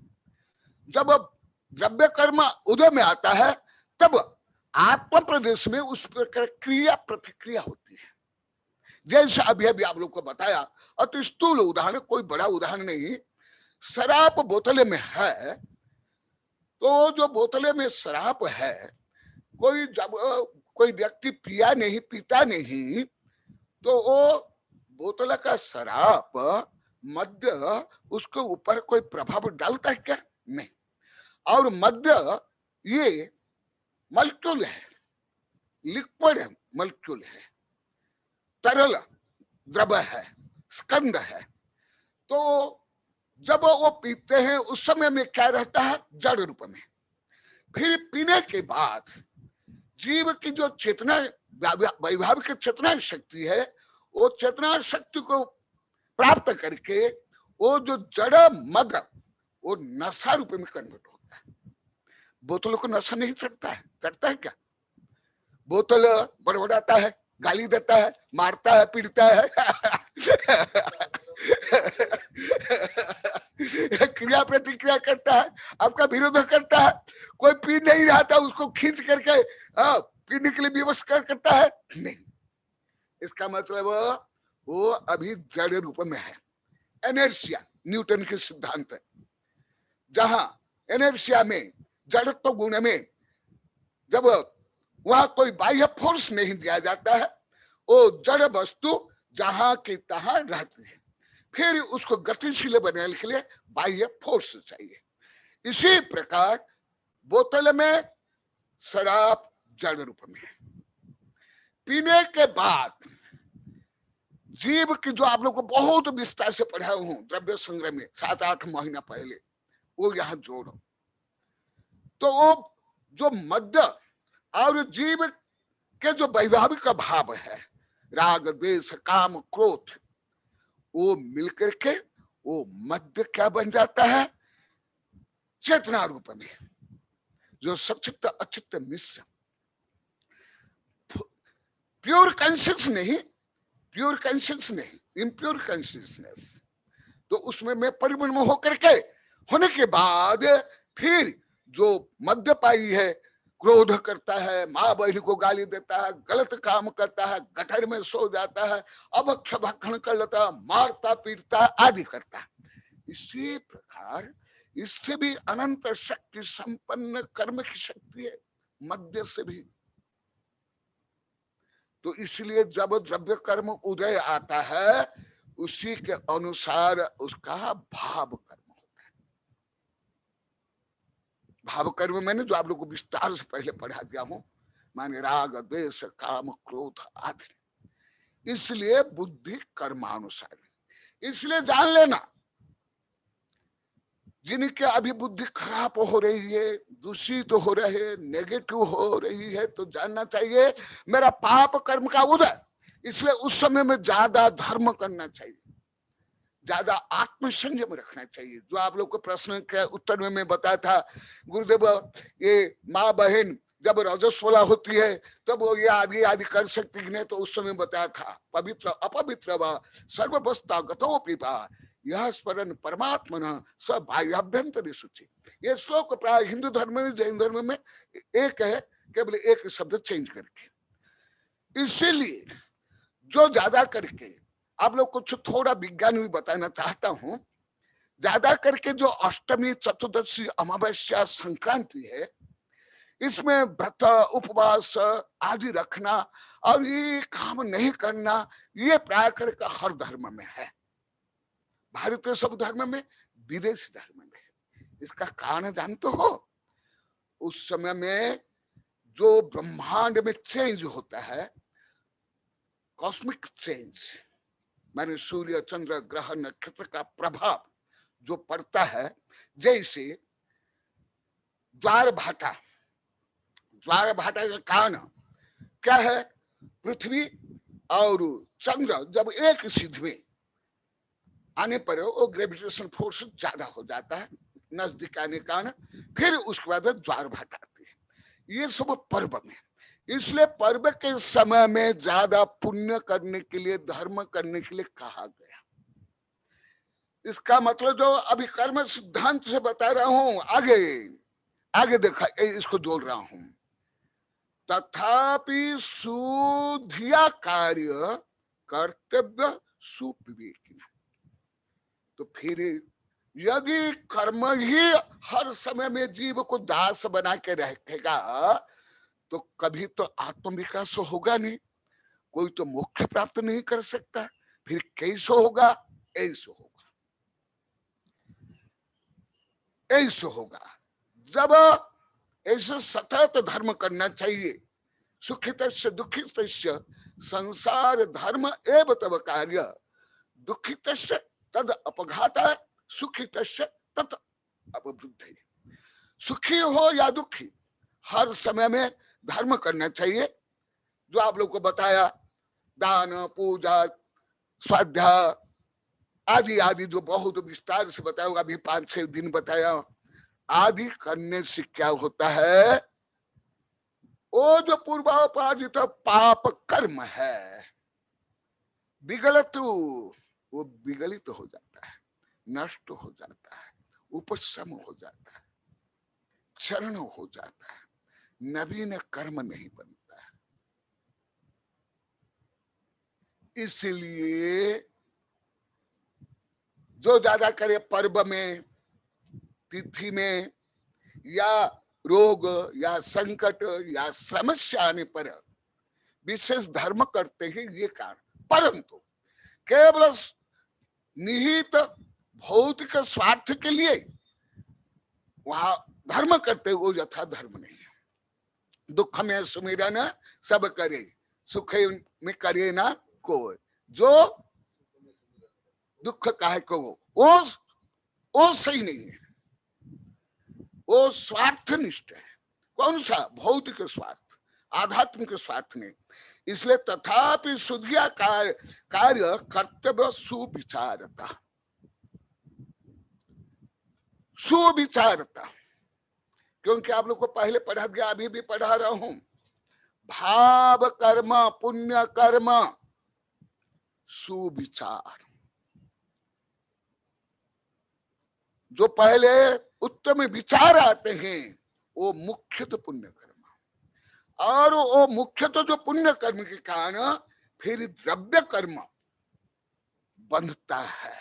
जब द्रव्य कर्म उदय में आता है तब आत्म प्रदेश में उस प्रकार क्रिया प्रतिक्रिया होती है। जैसे अभी अभी आप लोग को बताया, अति स्थूल उदाहरण, कोई बड़ा उदाहरण नहीं। शराब बोतले में है, तो जो बोतले में शराब है, कोई जब कोई व्यक्ति पिया नहीं, पीता नहीं, तो वो बोतल का शराब मध्य उसके ऊपर कोई प्रभाव डालता है क्या? नहीं। और मध्य ये मॉलिक्यूल है, लिक्विड है, मॉलिक्यूल है, तरल द्रव्य है, स्कंद है। तो जब वो पीते हैं उस समय में क्या रहता है? जड़ रूप में। फिर पीने के बाद जीव की जो चेतना, वैभाविक चेतना शक्ति है, वो चेतना शक्ति को प्राप्त करके वो जो जड़ मद वो नशा रूप में कन्वर्ट होता है। बोतलों को नशा नहीं चढ़ता है? चढ़ता है क्या? बोतल बड़बड़ाता है, गाली देता है, मारता है, पीटता है क्रिया प्रतिक्रिया करता है, आपका विरोध करता है। कोई पी नहीं रहा था, उसको खींच करके पीने के लिए व्यवस्था करता है? नहीं। इसका मतलब वो अभी जड़ रूप में है। एनर्शिया, न्यूटन के सिद्धांत है, जहां एनर्शिया में, जड़त्व गुण में, जब वहां कोई बाह्य फोर्स नहीं दिया जाता है, वो जड़ वस्तु जहां की तहां रहती है। फिर उसको गतिशील बनाने के लिए बाह्य फोर्स चाहिए। इसी प्रकार बोतल में शराब जड़ रूप में है। पीने के बाद जीव की, जो आप लोग को बहुत विस्तार से पढ़ाया हूं द्रव्य संग्रह में 7-8 महीना पहले, वो यहां जोड़ो। तो वो जो मध्य और जीव के जो वैभाविक भाव है, राग, द्वेष, काम, क्रोध, वो मिलकर के वो मध्य क्या बन जाता है? चेतना रूप में, जो सचित्त अचित्त मिश्र, प्योर कॉन्शियस नहीं, प्योर कॉन्शियस नहीं, इम्प्योर कॉन्शियसनेस। तो उसमें मैं परिवर्तन होकर के होने के बाद फिर जो मध्यपाई है, क्रोध करता है, माँ बहन को गाली देता है, गलत काम करता है, गटर में सो जाता है, अभक्ष भक्षण कर लेता है, मारता पीटता है, आदि करता है। इसी प्रकार इससे भी अनंत शक्ति संपन्न कर्म की शक्ति है, मध्य से भी। तो इसलिए जब द्रव्य कर्म उदय आता है, उसी के अनुसार उसका भाव कर्म होता है। भाव कर्म मैंने जो आप लोग को विस्तार से पहले पढ़ा दिया हूं, माने राग द्वेष काम क्रोध आदि। इसलिए बुद्धि कर्मानुसार, इसलिए जान लेना जिनके अभी बुद्धि खराब हो रही है, दूषित हो रहे, नेगेटिव हो रही है, तो जानना चाहिए मेरा पाप कर्म का उदय। इसलिए उस समय में ज्यादा धर्म करना चाहिए, ज्यादा आत्मसंयम रखना चाहिए। जो आप लोग को प्रश्न के उत्तर में मैं बताया था, गुरुदेव ये माँ बहन जब रजस्वला होती है तब वो ये आदि आदि कर सकती कि नहीं, तो उस समय बताया था पवित्र अपवित्र व सर्ववस्था गतो पीपा यह स्मरण परमात्मन स बाह्याभ्यंतरी सूची। ये श्लोक प्राय हिंदू धर्म में जैन धर्म में एक है, केवल एक शब्द चेंज करके। इसीलिए जो ज्यादा करके आप लोग को थोड़ा विज्ञान भी बताना चाहता हूं, ज्यादा करके जो अष्टमी चतुर्दशी अमावस्या संक्रांति है, इसमें व्रत उपवास आदि रखना और ये काम नहीं करना, ये प्राय करके हर धर्म में है। भारतीय सब धर्म में, विदेशी धर्म में। इसका कारण जानते हो? उस समय में जो ब्रह्मांड में चेंज होता है, कॉस्मिक चेंज, माने सूर्य चंद्र ग्रह नक्षत्र का प्रभाव जो पड़ता है, जैसे ज्वार भाटा का कारण क्या है? पृथ्वी और चंद्र जब एक सिद्धि में आने पर वो ग्रेविटेशन फोर्स ज्यादा हो जाता है, नजदीक आने के कारण फिर उसके बाद ज्वार भाटा आती है। ये सब पर्व में, इसलिए पर्व के समय में ज्यादा पुण्य करने के लिए, धर्म करने के लिए कहा गया। इसका मतलब जो अभी कर्म सिद्धांत से बता रहा हूं, आगे देखा, इसको जोड़ रहा हूं। तथापि सुधिया कार्य कर्तव्य सुविवेकी। तो फिर यदि कर्म ही हर समय में जीव को दास बना के रखेगा तो कभी तो आत्म विकास होगा नहीं, कोई तो मोक्ष प्राप्त नहीं कर सकता। फिर कैसे होगा? ऐसे होगा जब ऐसे सतत धर्म करना चाहिए। सुखितस्य दुखितस्य संसार धर्म एव तव कार्य, दुखितस्य तद अपघाता सुखितस्य तत् अपवृद्धि। सुखी हो या दुखी, हर समय में धर्म करना चाहिए। जो आप लोग को बताया, दान पूजा स्वाध्याय आदि आदि जो बहुत विस्तार से बताया, अभी 5-6 दिन बताया। आदि करने से क्या होता है? वो जो पूर्वापार्जित पाप कर्म है विगलित, वो विगलित हो जाता है, नष्ट हो जाता है, उपशम हो जाता है, क्षरण हो जाता है, नवीन कर्म नहीं बनता है। इसलिए जो ज्यादा करे पर्व में, तिथि में, या रोग या संकट या समस्या आने पर विशेष धर्म करते हैं, ये कारण। परंतु केवल निहित भौतिक स्वार्थ के लिए वहां धर्म करते, वो यथा धर्म नहीं है। दुख में सुमिरन सब करे, सुख में करे ना कोई। जो दुख काहे को, वो सही नहीं है, वो स्वार्थनिष्ठ है। कौन सा? भौतिक स्वार्थ, आध्यात्मिक स्वार्थ नहीं। इसलिए तथापि सुधिया कार्य कर्तव्य सुविचारता, क्योंकि आप लोग को पहले पढ़ा गया, अभी भी पढ़ा रहा हूं। भाव कर्म, पुण्य कर्म, सुविचार। जो पहले उत्तम विचार आते हैं वो मुख्य तो पुण्य कर्म, और वो मुख्य तो जो पुण्य कर्म के कारण फिर द्रव्य कर्म बंधता है।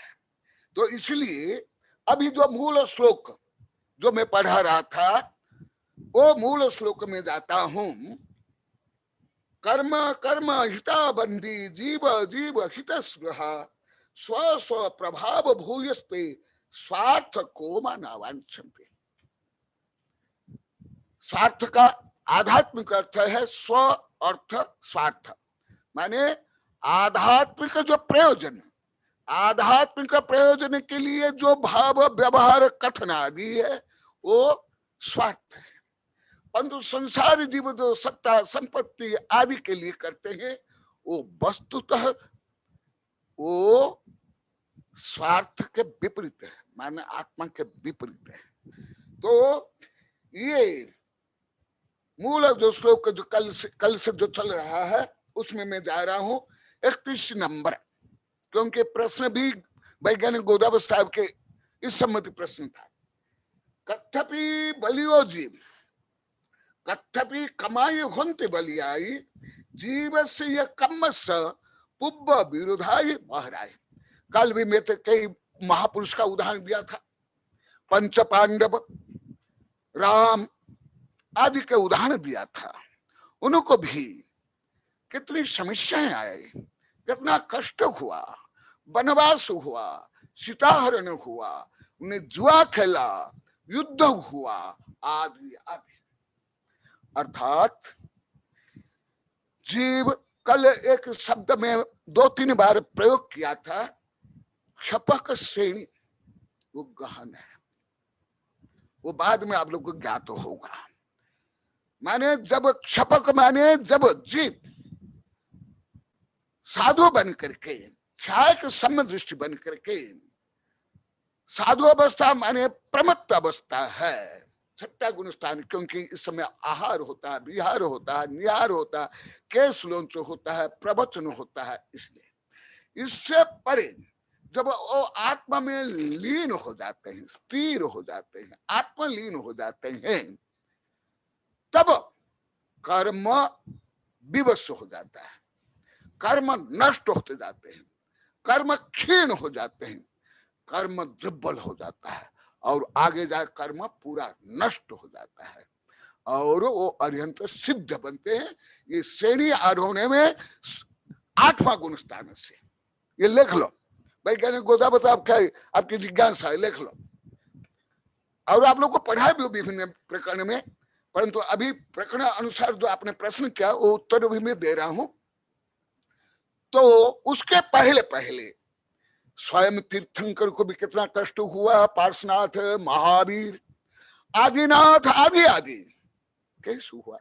तो इसलिए अभी जो मूल श्लोक जो मैं पढ़ा रहा था, वो मूल श्लोक में जाता हूं। कर्म कर्म हिता बंदी जीव जीव हित स्पृहा स्व स्व प्रभाव भूयस्ते स्वार्थ को मानवांछन्ते। स्वार्थ का आध्यात्मिक अर्थ है स्व अर्थ स्वार्थ, माने आध्यात्मिक जो प्रयोजन, आध्यात्मिक प्रयोजन के लिए जो भाव व्यवहार कथन आदि है वो स्वार्थ है। परंतु संसार जीव जो सत्ता संपत्ति आदि के लिए करते हैं वो वस्तुतः वो स्वार्थ के विपरीत है, माने आत्मा के विपरीत है। तो ये मूल जो श्लोक जो कल से जो चल रहा है उसमें मैं जा रहा हूं 31 नंबर, क्योंकि प्रश्न भी वैज्ञानिक गोदाव साहब के इस सम्मति प्रश्न था। कथपि बलियो जीव कथपि कमाई होन्ते बलियाई जीवस्य यह कम्मस पुब्ब विरोधाय बहराय। कल भी मैं तो कई महापुरुष का उदाहरण दिया था, पंच पांडव, राम आदि के उदाहरण दिया था। उनको भी कितनी समस्याएं आई, कितना कष्ट हुआ, वनवास हुआ, सीताहरण हुआ, उन्हें जुआ खेला, युद्ध हुआ आदि आदि। अर्थात जीव, कल एक शब्द में 2-3 बार प्रयोग किया था, क्षपक श्रेणी, वो गहन है, वो बाद में आप लोग को ज्ञात होगा। माने जब क्षपक माने जब जीव साधु बन करके, ख्याल के सम्य दृष्टि बन करके, साधु अवस्था माने प्रमत्त अवस्था है, छठा गुण स्थान, क्योंकि इस समय आहार होता है, विहार होता है, निहार होता है, केस लोंच होता है, प्रवचन होता है। इसलिए इससे परे जब वो आत्मा में लीन हो जाते हैं, स्थिर हो जाते हैं, आत्मलीन हो जाते हैं, तब कर्म विवश हो जाता है, कर्म नष्ट होते जाते हैं, कर्म क्षीण हो जाते हैं, कर्म दुर्बल हो जाता है और आगे जाए कर्म पूरा नष्ट हो जाता है और वो अरिहंत सिद्ध बनते हैं। ये श्रेणी आरोहण में 8वां गुण स्थान से, ये लिख लो वैज्ञानिक गोदावत, आपकी जिज्ञासा है, लिख लो। और आप लोग को पढ़ाया भी विभिन्न प्रकरण में, परंतु अभी प्रकरण अनुसार जो आपने प्रश्न किया वो उत्तर भी मैं दे रहा हूं। तो उसके पहले पहले स्वयं तीर्थंकर को भी कितना कष्ट हुआ, पार्श्वनाथ, महावीर, आदिनाथ आदि आदि, कैसे हुआ,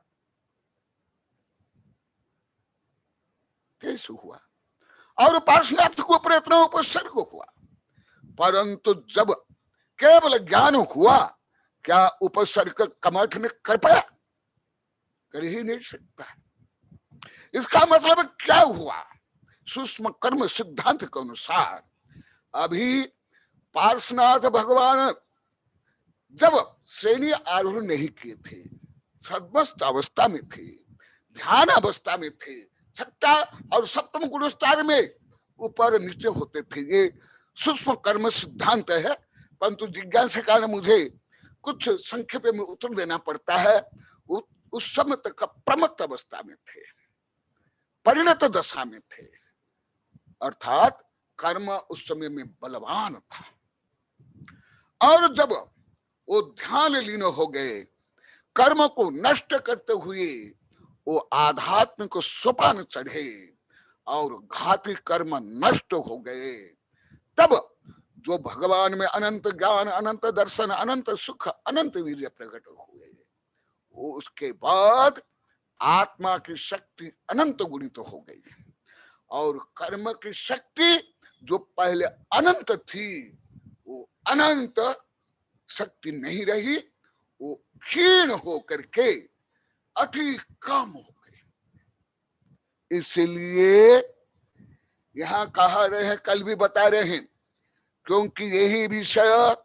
कैसे हुआ, और पार्श्वनाथ को ऊपर इतना उपसर्ग हुआ, परंतु जब केवल ज्ञान हुआ, क्या उपसर्ग कमठ ने कर पाया? कर ही नहीं सकता। इसका मतलब क्या हुआ? सूक्ष्म कर्म सिद्धांत के अनुसार अभी पार्श्वनाथ भगवान जब श्रेणी आरोहण नहीं किए थे, सद्मस्त अवस्था में थे, ध्यान अवस्था में थे, छठा और सप्तम गुण स्थान में ऊपर नीचे होते थे। ये सूक्ष्म कर्म सिद्धांत है, परंतु जिज्ञासा के कारण मुझे कुछ संक्षेप में उत्तर देना पड़ता है। उस समय तक प्रमत्त अवस्था में थे, परिणत दशा में थे, अर्थात कर्म उस समय में बलवान था। और जब वो ध्यान लीन हो गए, कर्म को नष्ट करते हुए वो आध्यात्म को सोपान चढ़े और घाती कर्म नष्ट हो गए, तब जो भगवान में अनंत ज्ञान, अनंत दर्शन, अनंत सुख, अनंत वीर्य प्रकट हुए, वो उसके बाद आत्मा की शक्ति अनंत गुणित तो हो गई और कर्म की शक्ति जो पहले अनंत थी वो अनंत शक्ति नहीं रही, वो क्षीण हो करके अति कम हो गई। इसलिए यहां कहा रहे हैं, कल भी बता रहे हैं, क्योंकि यही विषय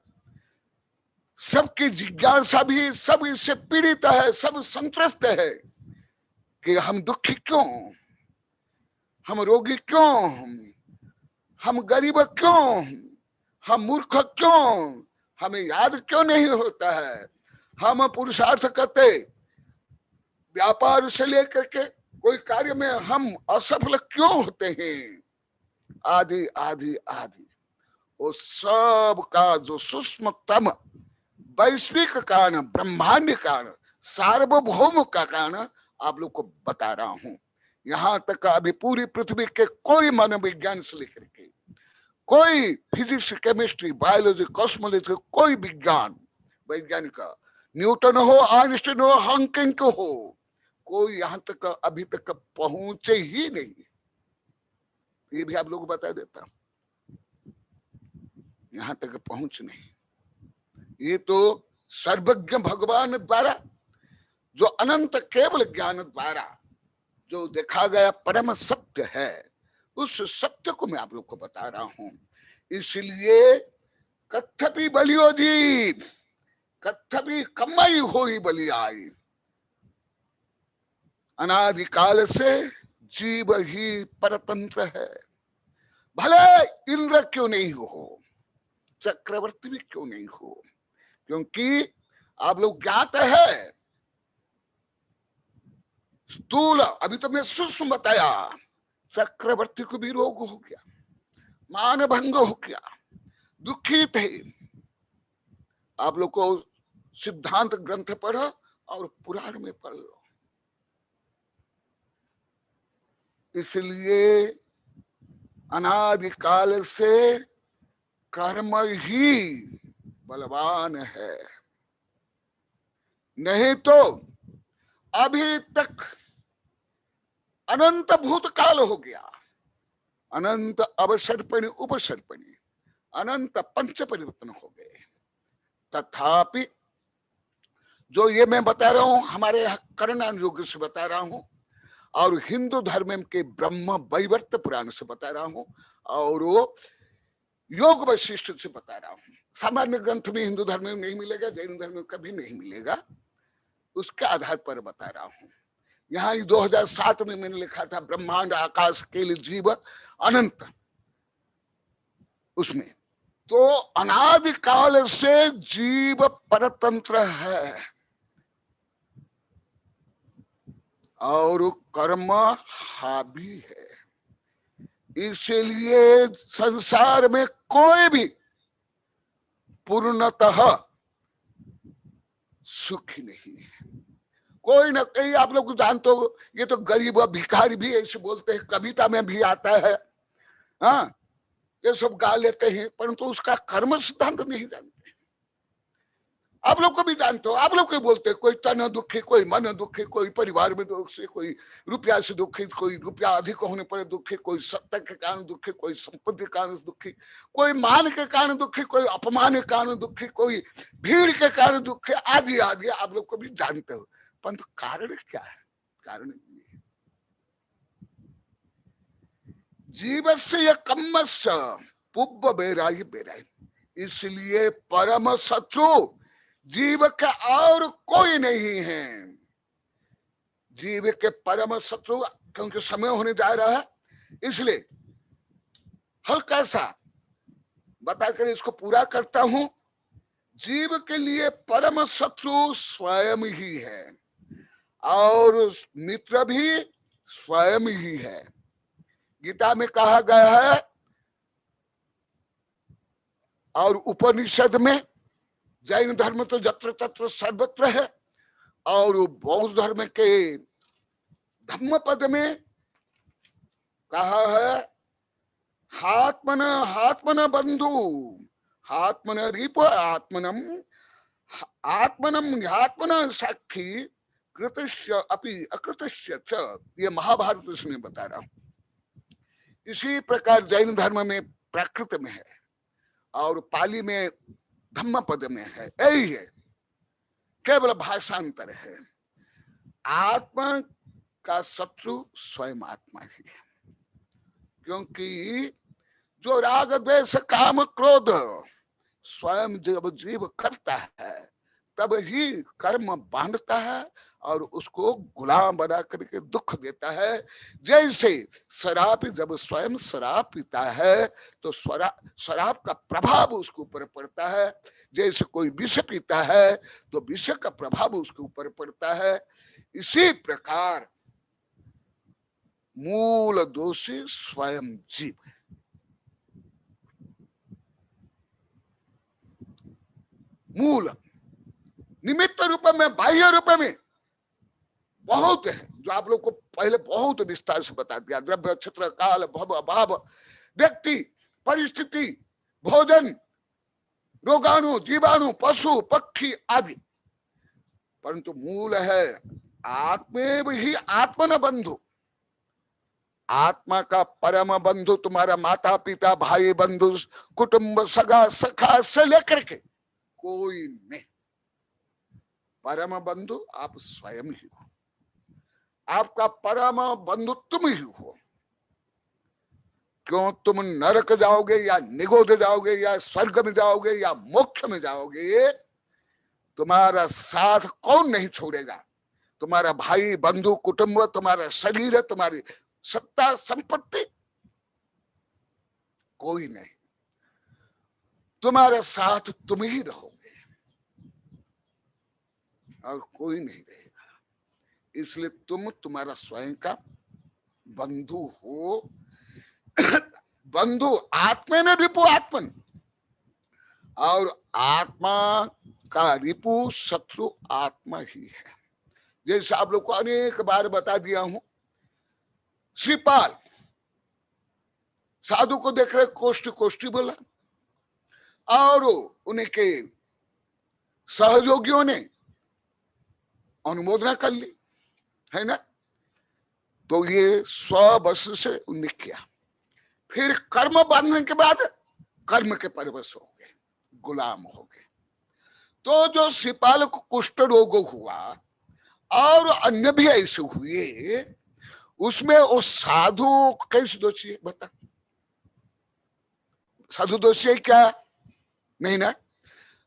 सबकी जिज्ञासा भी, सब इससे पीड़ित है, सब संत्रस्त है कि हम दुखी क्यों, हम रोगी क्यों, हम गरीब क्यों, हम मूर्ख क्यों, हमें याद क्यों नहीं होता है, हम पुरुषार्थ करते व्यापार से लेकर के कोई कार्य में हम असफल क्यों होते हैं। आदि आदि आदि, वो सब का जो सूक्ष्मतम वैश्विक कारण, ब्रह्मांड कारण, सार्वभौम का कारण आप लोग को बता रहा हूं। यहां तक अभी पूरी पृथ्वी के कोई मनोविज्ञान से लेकर के कोई फिजिक्स, केमिस्ट्री, बायोलॉजी, कॉस्मोलॉजी, कोई विज्ञान वैज्ञानिक, न्यूटन हो, आइंस्टाइन हो, हॉकिंग हो, कोई यहां तक अभी तक पहुंचे ही नहीं। ये भी आप लोग को बता देता, यहां तक पहुंच नहीं। ये तो सर्वज्ञ भगवान द्वारा, जो अनंत केवल ज्ञान द्वारा जो देखा गया परम सत्य है, उस सत्य को मैं आप लोग को बता रहा हूं। इसलिए कथपि बलियो जीव, कथपि कमाई हो ही बलि आई। अनादिकाल से जीव ही परतंत्र है। भले इंद्र क्यों नहीं हो, चक्रवर्ती भी क्यों नहीं हो, क्योंकि आप लोग ज्ञात है स्थूल, अभी तो मैं सूक्ष्म बताया, चक्रवर्ती को भी रोग हो गया, मान भंग हो गया, दुखी थे। आप लोग को सिद्धांत ग्रंथ पढ़ो और पुराण में पढ़ लो। इसलिए अनादिकाल से कर्म ही बलवान है, नहीं तो अभी तक अनंत भूतकाल हो गया, अनंत अवसर्पणी उपसर्पणी, अनंत पंच परिवर्तन हो गए। तथापि जो ये मैं बता रहा हूं हमारे कर्ण योग से बता रहा हूं, और हिंदू धर्म के ब्रह्म वैवर्त पुराण से बता रहा हूं, और वो योग वशिष्ठ से बता रहा हूं। सामान्य ग्रंथ में हिंदू धर्म में नहीं मिलेगा, जैन धर्म में कभी नहीं मिलेगा, उसके आधार पर बता रहा हूं। यहाँ 2007 में मैंने लिखा था ब्रह्मांड आकाश केल जीव अनंत, उसमें तो अनादिकाल से जीव परतंत्र है और कर्म हावी है। इसलिए संसार में कोई भी पूर्णतः सुखी नहीं है। कोई ना कहीं आप लोग जानते हो, ये तो गरीब और भिखारी भी ऐसे बोलते हैं, कविता में भी आता है, हाँ ये सब गा लेते हैं, परंतु उसका कर्म सिद्धांत नहीं जानते। आप लोग को भी जानते हो, आप लोग को बोलते हैं, कोई तन दुखी, कोई मन दुखी, कोई परिवार में दुख से, कोई रुपया से दुखी, कोई रुपया अधिक होने पर दुखी, कोई सत्ता के कारण दुखी, कोई संपत्ति के कारण दुखी, कोई मान के कारण दुखी, कोई अपमान के कारण दुखी, कोई भीड़ के कारण दुखी, आदि आदि आप लोग को भी जानते हो। परंतु कारण क्या है? कारण जीवस्य कम्मस्य पुब्ब बेराई बेराई। इसलिए परम शत्रु जीव का और कोई नहीं है। जीव के परम शत्रु, क्योंकि समय होने जा रहा है, इसलिए हल्का सा बताकर इसको पूरा करता हूं। जीव के लिए परम शत्रु स्वयं ही है और मित्र भी स्वयं ही है। गीता में कहा गया है और उपनिषद में, जैन धर्म तो जत्र तत्र सर्वत्र है, और बौद्ध धर्म के धम्मपद में कहा है हात्मन हात्मन बंधु आत्मन रिप आत्मनम आत्मनम आत्मन साक्षी कृतस्य अपि अकृतस्य च। ये महाभारत इसमें बता रहा हूं। इसी प्रकार जैन धर्म में प्राकृत में है और पाली में धम्मपद में है, यही है, केवल भाषांतर है। आत्मा का शत्रु स्वयं आत्मा ही है, क्योंकि जो राग द्वेष काम क्रोध स्वयं जब जीव करता है तब ही कर्म बांधता है और उसको गुलाम बना करके दुख देता है। जैसे शराब जब स्वयं शराब पीता है तो शराब का प्रभाव उसके ऊपर पड़ता है। जैसे कोई विष पीता है तो विष का प्रभाव उसके ऊपर पड़ता है। इसी प्रकार मूल दोषी स्वयं जीव है। मूल। निमित्त रूप में, बाह्य रूप में बहुत है, जो आप लोग को पहले बहुत विस्तार से बता दिया। द्रव्य, क्षेत्र, काल, भव, भाव, व्यक्ति, परिस्थिति, भोजन, रोगाणु, जीवाणु, पशु, पक्षी आदि। परंतु मूल है आत्मेव ही आत्मन बंधु। आत्मा का परम बंधु तुम्हारा माता पिता, भाई बंधु, कुटुंब, सगा सखा से लेकर के कोई नहीं। परम बंधु आप स्वयं ही हो। आपका परम बंधु तुम ही हो। क्यों तुम नरक जाओगे या निगोद जाओगे या स्वर्ग में जाओगे या मोक्ष में जाओगे, तुम्हारा साथ कौन नहीं छोड़ेगा। तुम्हारा भाई बंधु कुटुंब, तुम्हारा शरीर, तुम्हारी सत्ता संपत्ति, कोई नहीं। तुम्हारे साथ तुम ही रहोगे और कोई नहीं रहेगा। इसलिए तुम तुम्हारा स्वयं का बंधु हो। बंधु आत्मा में रिपु आत्मन, और आत्मा का रिपु शत्रु आत्मा ही है। जैसे आप लोग को अनेक बार बता दिया हूं, श्रीपाल साधु को देख रहे कोष्ठी कोष्ठी बोला, और उनके सहयोगियों ने अनुमोदना कर ली, है ना। तो ये स्ववश से उन्हें किया। फिर कर्म बांधने के बाद कर्म के परवश हो गए, गुलाम हो गए। तो जो श्रीपाल को कुष्ठ रोग हुआ और अन्य भी ऐसे हुए, उसमें वो साधु कैसे दोषी है बता। साधु दोषी है क्या? नहीं ना।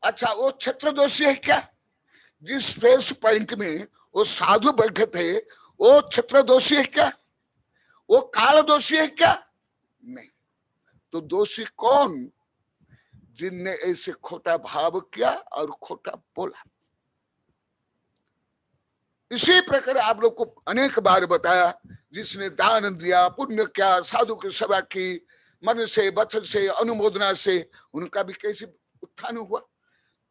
अच्छा, वो क्षेत्र दोषी है क्या? जिस फेस पॉइंट में वो साधु बैठे थे वो क्षेत्र दोषी है क्या? वो काल दोषी है क्या? नहीं। तो दोषी कौन? जिनने ऐसे खोटा भाव किया और खोटा बोला। इसी प्रकार आप लोग को अनेक बार बताया, जिसने दान दिया, पुण्य किया, साधु की सेवा की, मन से, वचन से, अनुमोदना से, उनका भी कैसे उत्थान हुआ।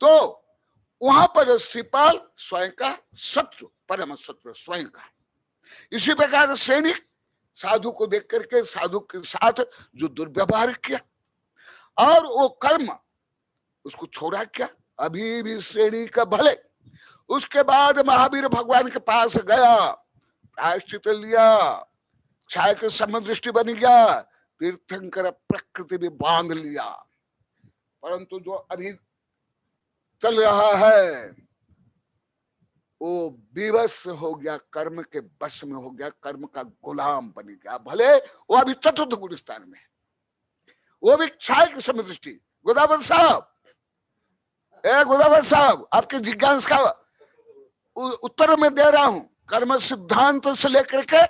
तो वहां पर श्रीपाल स्वयं का शत्रु, परम शत्रु स्वयं का। इसी प्रकार सैनिक साधु को देख करके साधु के साथ जो दुर्व्यवहार किया और वो कर्म उसको छोड़ा क्या, अभी भी श्रेणी का भले। उसके बाद महावीर भगवान के पास गया, प्रायश्चित लिया, क्षय के समदृष्टि बन गया, तीर्थंकर प्रकृति भी बांध लिया। परंतु जो अभी चल रहा है वो विवश हो गया, कर्म के वश में हो गया, कर्म का गुलाम बन गया। भले वो अभी चतुर्थ गुण स्थान में, वो भी क्षय की समदृष्टि। गोदावरी साहब, गोदावरी साहब, आपके जिज्ञासा का उत्तर में दे रहा हूं, कर्म सिद्धांत से लेकर के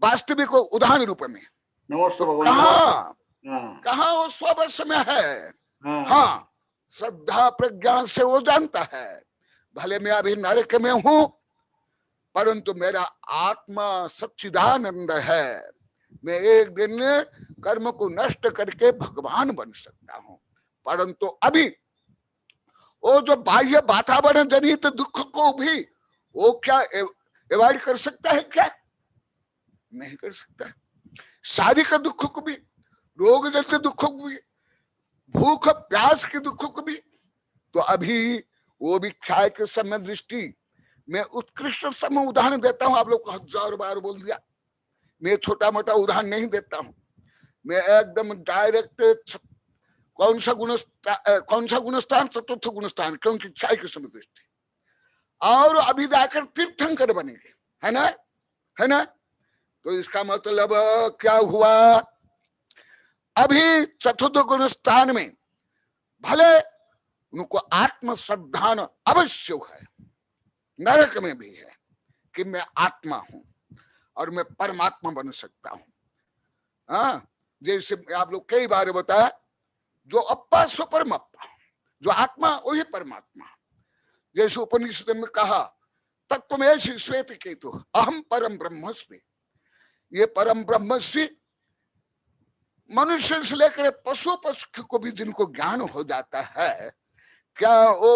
वास्तविक उदाहरण रूप में। नमस्ते भगवान। कहा वो स्ववश में है। हाँ, श्रद्धा प्रज्ञा से वो जानता है, भले मैं अभी नरक में हूं परंतु मेरा आत्मा सच्चिदानंद है। मैं एक दिन कर्म को नष्ट करके भगवान बन सकता हूं। परंतु अभी वो जो बाह्य वातावरण जनित दुख को भी वो क्या अवॉइड कर सकता है? क्या नहीं कर सकता। शारीरिक दुख को भी, रोग जैसे दुखों को भी, भूख प्यास के दुखों को भी। तो अभी वो भी क्षय के समय दृष्टि में उत्कृष्ट समय उदाहरण देता हूं। आप लोग को 1000 बार बोल दिया, मैं छोटा मोटा उदाहरण नहीं देता हूं, मैं एकदम डायरेक्ट कौन सा गुणस्थान? चतुर्थ गुणस्थान, क्योंकि क्षय के समय दृष्टि। और अभी जाकर तीर्थंकर बनेंगे, है ना, है ना। तो इसका मतलब क्या हुआ? अभी चतुर्थ गुणस्थान में भले उनको आत्म श्रद्धान अवश्य है, नरक में भी है कि मैं आत्मा हूं और मैं परमात्मा बन सकता हूं। हाँ, जैसे आप लोग कई बार बताया, जो अप्पा सो परम अप्पा, जो आत्मा वही परमात्मा। जैसे उपनिषद में कहा, तत्त्वमेष श्वेत केतु अहम परम ब्रह्मस्मि। ये परम ब्रह्मस्मि मनुष्य से लेकर पशु पक्षी को भी जिनको ज्ञान हो जाता है क्या वो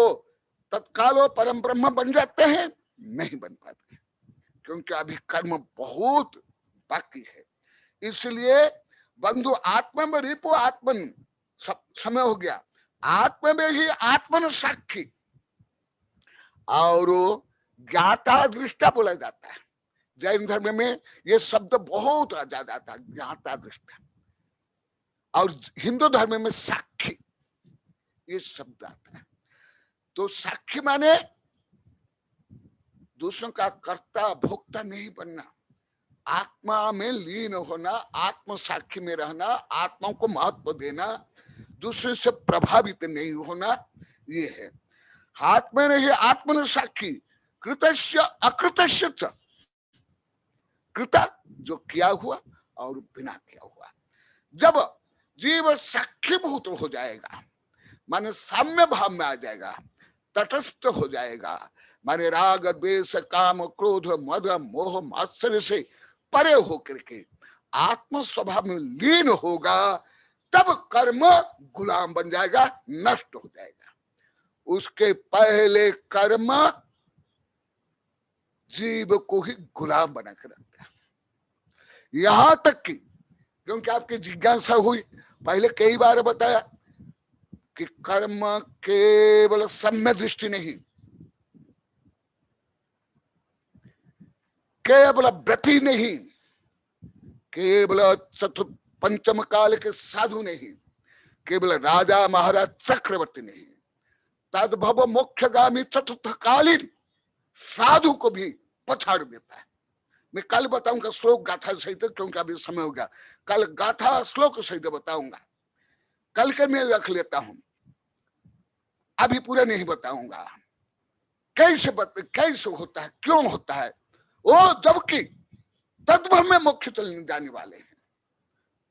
तत्काल वो परम ब्रह्म बन जाते हैं? नहीं बन पाते, क्योंकि अभी कर्म बहुत बाकी है। इसलिए बंधु आत्मा में रिपु आत्मन समय हो गया, आत्मा में ही आत्मन साक्षी और ज्ञाता दृष्टा बोला जाता है। जैन धर्म में ये शब्द बहुत ज्यादा आता है, ज्ञाता दृष्टा, और हिंदू धर्म में साक्षी ये शब्द आता है। तो साक्षी माने दूसरों का कर्ता भोक्ता नहीं बनना, आत्मा में लीन होना, आत्म साक्षी में रहना, आत्मा को महत्व देना, दूसरे से प्रभावित नहीं होना, ये है। हाथ में नहीं आत्मन साक्षी कृतस्य अकृतस्य च, कृता जो किया हुआ और बिना किया हुआ। जब जीव साक्षीभूत हो जाएगा, माने साम्य भाव में आ जाएगा, तटस्थ हो जाएगा, माने राग द्वेष काम क्रोध मद मोह मात्सर्य से परे होकर के आत्म स्वभाव में लीन होगा, तब कर्म गुलाम बन जाएगा, नष्ट हो जाएगा। उसके पहले कर्म जीव को ही गुलाम बना कर रखता है। यहां तक कि, क्योंकि आपकी जिज्ञासा हुई, पहले कई बार बताया कि कर्म केवल सम्य दृष्टि नहीं, केवल व्रति नहीं, केवल चतुर्थ पंचम काल के साधु नहीं, केवल राजा महाराज चक्रवर्ती नहीं, तद्भव मोक्षगामी चतुर्थकालीन साधु को भी पछाड़ देता है। मैं कल बताऊंगा श्लोक गाथा सहित, क्योंकि अभी समय हो गया, कल गाथा श्लोक सहित बताऊंगा, कल के मैं रख लेता हूं, अभी पूरा नहीं बताऊंगा। कैसे होता है, क्यों होता है वो, जबकि तत्व में मोक्ष चलने जाने वाले हैं,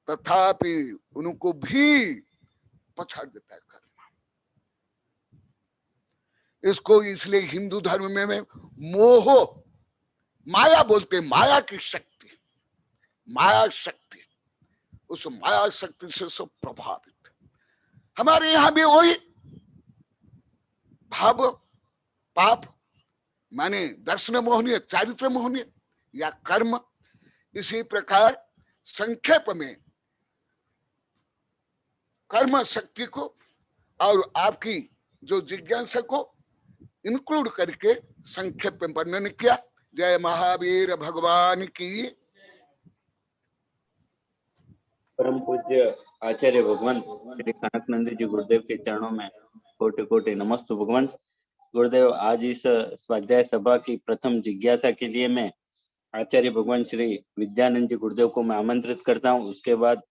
तथापि उनको भी पछाड़ देता है कर्म। इसको इसलिए हिंदू धर्म में मोह माया बोलते, माया की शक्ति, माया शक्ति, उस माया शक्ति से सब प्रभावित। हमारे यहां भी वही भाव पाप माने दर्शन मोहनीय, चारित्र मोहनीय या कर्म। इसी प्रकार संक्षेप में कर्म शक्ति को और आपकी जो जिज्ञासा को इंक्लूड करके संक्षेप में वर्णन किया। जय महावीर भगवान की। परम पूज्य आचार्य भगवान श्री कनकनंदी जी गुरुदेव के चरणों में कोटि कोटि नमस्तु भगवान। गुरुदेव, आज इस स्वाध्याय सभा की प्रथम जिज्ञासा के लिए मैं आचार्य भगवान श्री विद्यानंद जी गुरुदेव को मैं आमंत्रित करता हूं। उसके बाद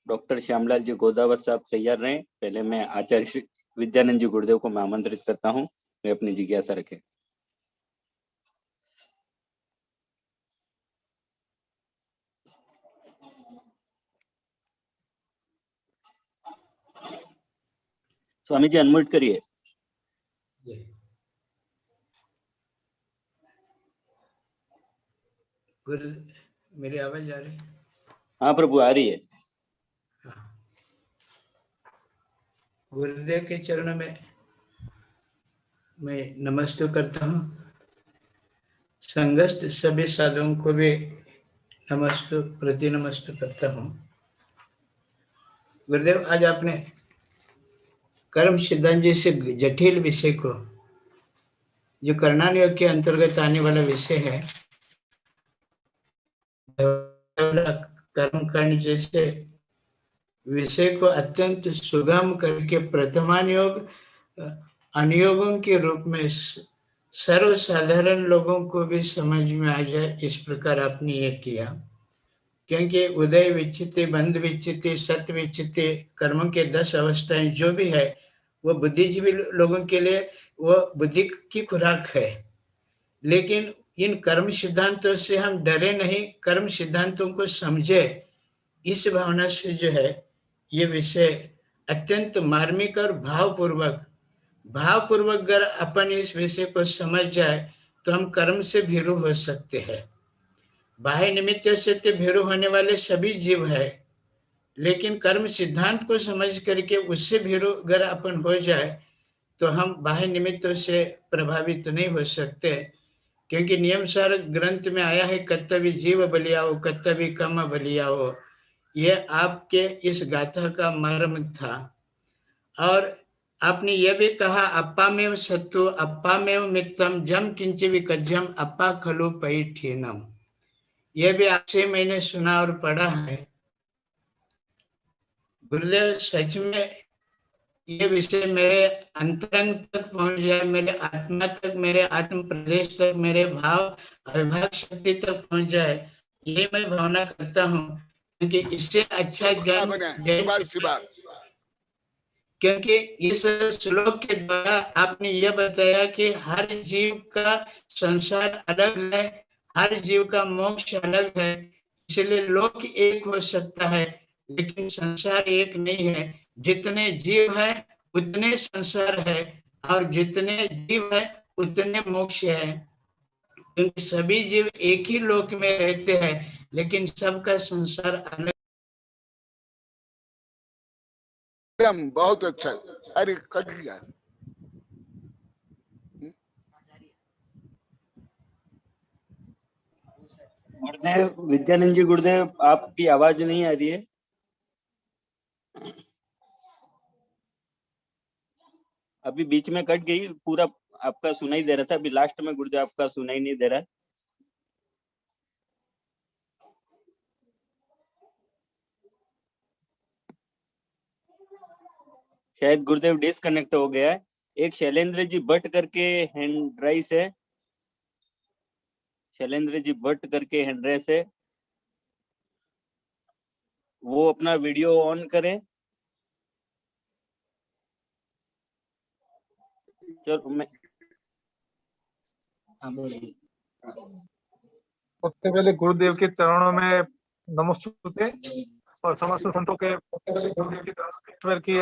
डॉक्टर श्यामलाल जी गोदावत साहब तैयार रहें। पहले मैं आचार्य श्री विद्यानंद जी गुरुदेव को मैं आमंत्रित करता हूं, वे अपनी जिज्ञासा रखें। स्वामी जी अनम्यूट करिए। गुरु, मेरी आवाज आ रही है? हाँ प्रभु, आ रही है। गुरुदेव के चरणों में मैं नमस्ते करता हूँ। संगस्त सभी साधुओं को भी नमस्ते प्रति नमस्ते करता हूँ। गुरुदेव, आज आपने कर्म सिद्धांत जैसे जटिल विषय को, जो करणान योग के अंतर्गत आने वाला विषय है, कर्म करने जैसे विषय को अत्यंत सुगम करके प्रथमान योग अनुयोगों के रूप में सर्वसाधारण लोगों को भी समझ में आ जाए, इस प्रकार आपने ये किया। क्योंकि उदय विचित्ति, बंध विचित्ति, सत्य विचित्ति, कर्म के 10 अवस्थाएं जो भी है वो बुद्धिजीवी लोगों के लिए वो बुद्धि की खुराक है। लेकिन इन कर्म सिद्धांतों से हम डरे नहीं, कर्म सिद्धांतों को समझे, इस भावना से जो है ये विषय अत्यंत मार्मिक और भावपूर्वक अगर अपन इस विषय को समझ जाए तो हम कर्म से भीरू हो सकते हैं। बाह्य निमित्त से तो भीरू होने वाले सभी जीव है, लेकिन कर्म सिद्धांत को समझ करके उससे भीरू अगर अपन हो जाए तो हम बाह्य निमित्तों से प्रभावित नहीं हो सकते, क्योंकि नियम सार ग्रंथ में आया है कर्तव्य जीव बलियाओ कर्तव्य कर्म बलियाओ। ये आपके इस गाथा का मर्म था। और आपने ये भी कहा अप्पामेव सत्तु अप्पामेव मित्रम जम किंच विकज्जम अप्पा खलु पैठीनम। ये भी आपसे मैंने सुना और पढ़ा है। गुरुदेव सच में ये विषय मेरे अंतरंग तक पहुंच जाए, मेरे आत्मा तक, मेरे आत्म प्रदेश तक, मेरे भाव अविभाग शक्ति तक पहुंच जाए, ये मैं भावना करता हूँ। क्योंकि इससे अच्छा क्योंकि इस श्लोक के द्वारा आपने यह बताया कि हर जीव का संसार अलग है, हर जीव का मोक्ष अलग है, इसलिए लोक एक हो सकता है लेकिन संसार एक नहीं है। जितने जीव है उतने संसार है और जितने जीव है उतने मोक्ष है, क्योंकि सभी जीव एक ही लोक में रहते हैं लेकिन सबका संसार अलग। बहुत अच्छा। अरे कट गया। गुरुदेव विद्यानंद जी, गुरुदेव आपकी आवाज नहीं आ रही है। अभी बीच में कट गई, पूरा आपका सुनाई दे रहा था, अभी लास्ट में गुरुदेव आपका सुनाई नहीं दे रहा है। शायद गुरुदेव डिस्कनेक्ट हो गया है। एक शैलेंद्र जी भट्ट करके हैंड राइस है, शैलेंद्र जी भट्ट करके हैंड राइस है, वो अपना वीडियो ऑन करें। चलो मैं सबसे पहले गुरुदेव के चरणों में नमस्ते और समस्त संतों के गुरुदेव की ईश्वर की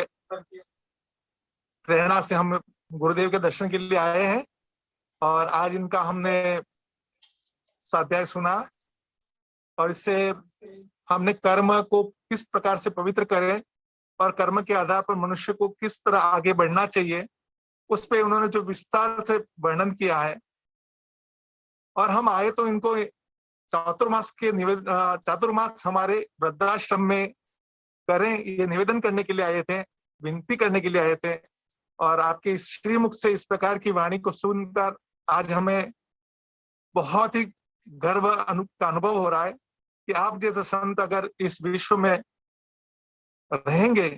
प्रेरणा से हम गुरुदेव के दर्शन के लिए आए हैं। और आज इनका हमने स्वाध्याय सुना और इससे हमने कर्म को किस प्रकार से पवित्र करें और कर्म के आधार पर मनुष्य को किस तरह आगे बढ़ना चाहिए, उस पे उन्होंने जो विस्तार से वर्णन किया है। और हम आए तो इनको चातुर्मास के चातुर्मास हमारे वृद्धाश्रम में करें, ये निवेदन करने के लिए आए थे, विनती करने के लिए आए थे। और आपके इस श्रीमुख से इस प्रकार की वाणी को सुनकर आज हमें बहुत ही गर्व का अनुभव हो रहा है कि आप जैसे संत अगर इस विश्व में रहेंगे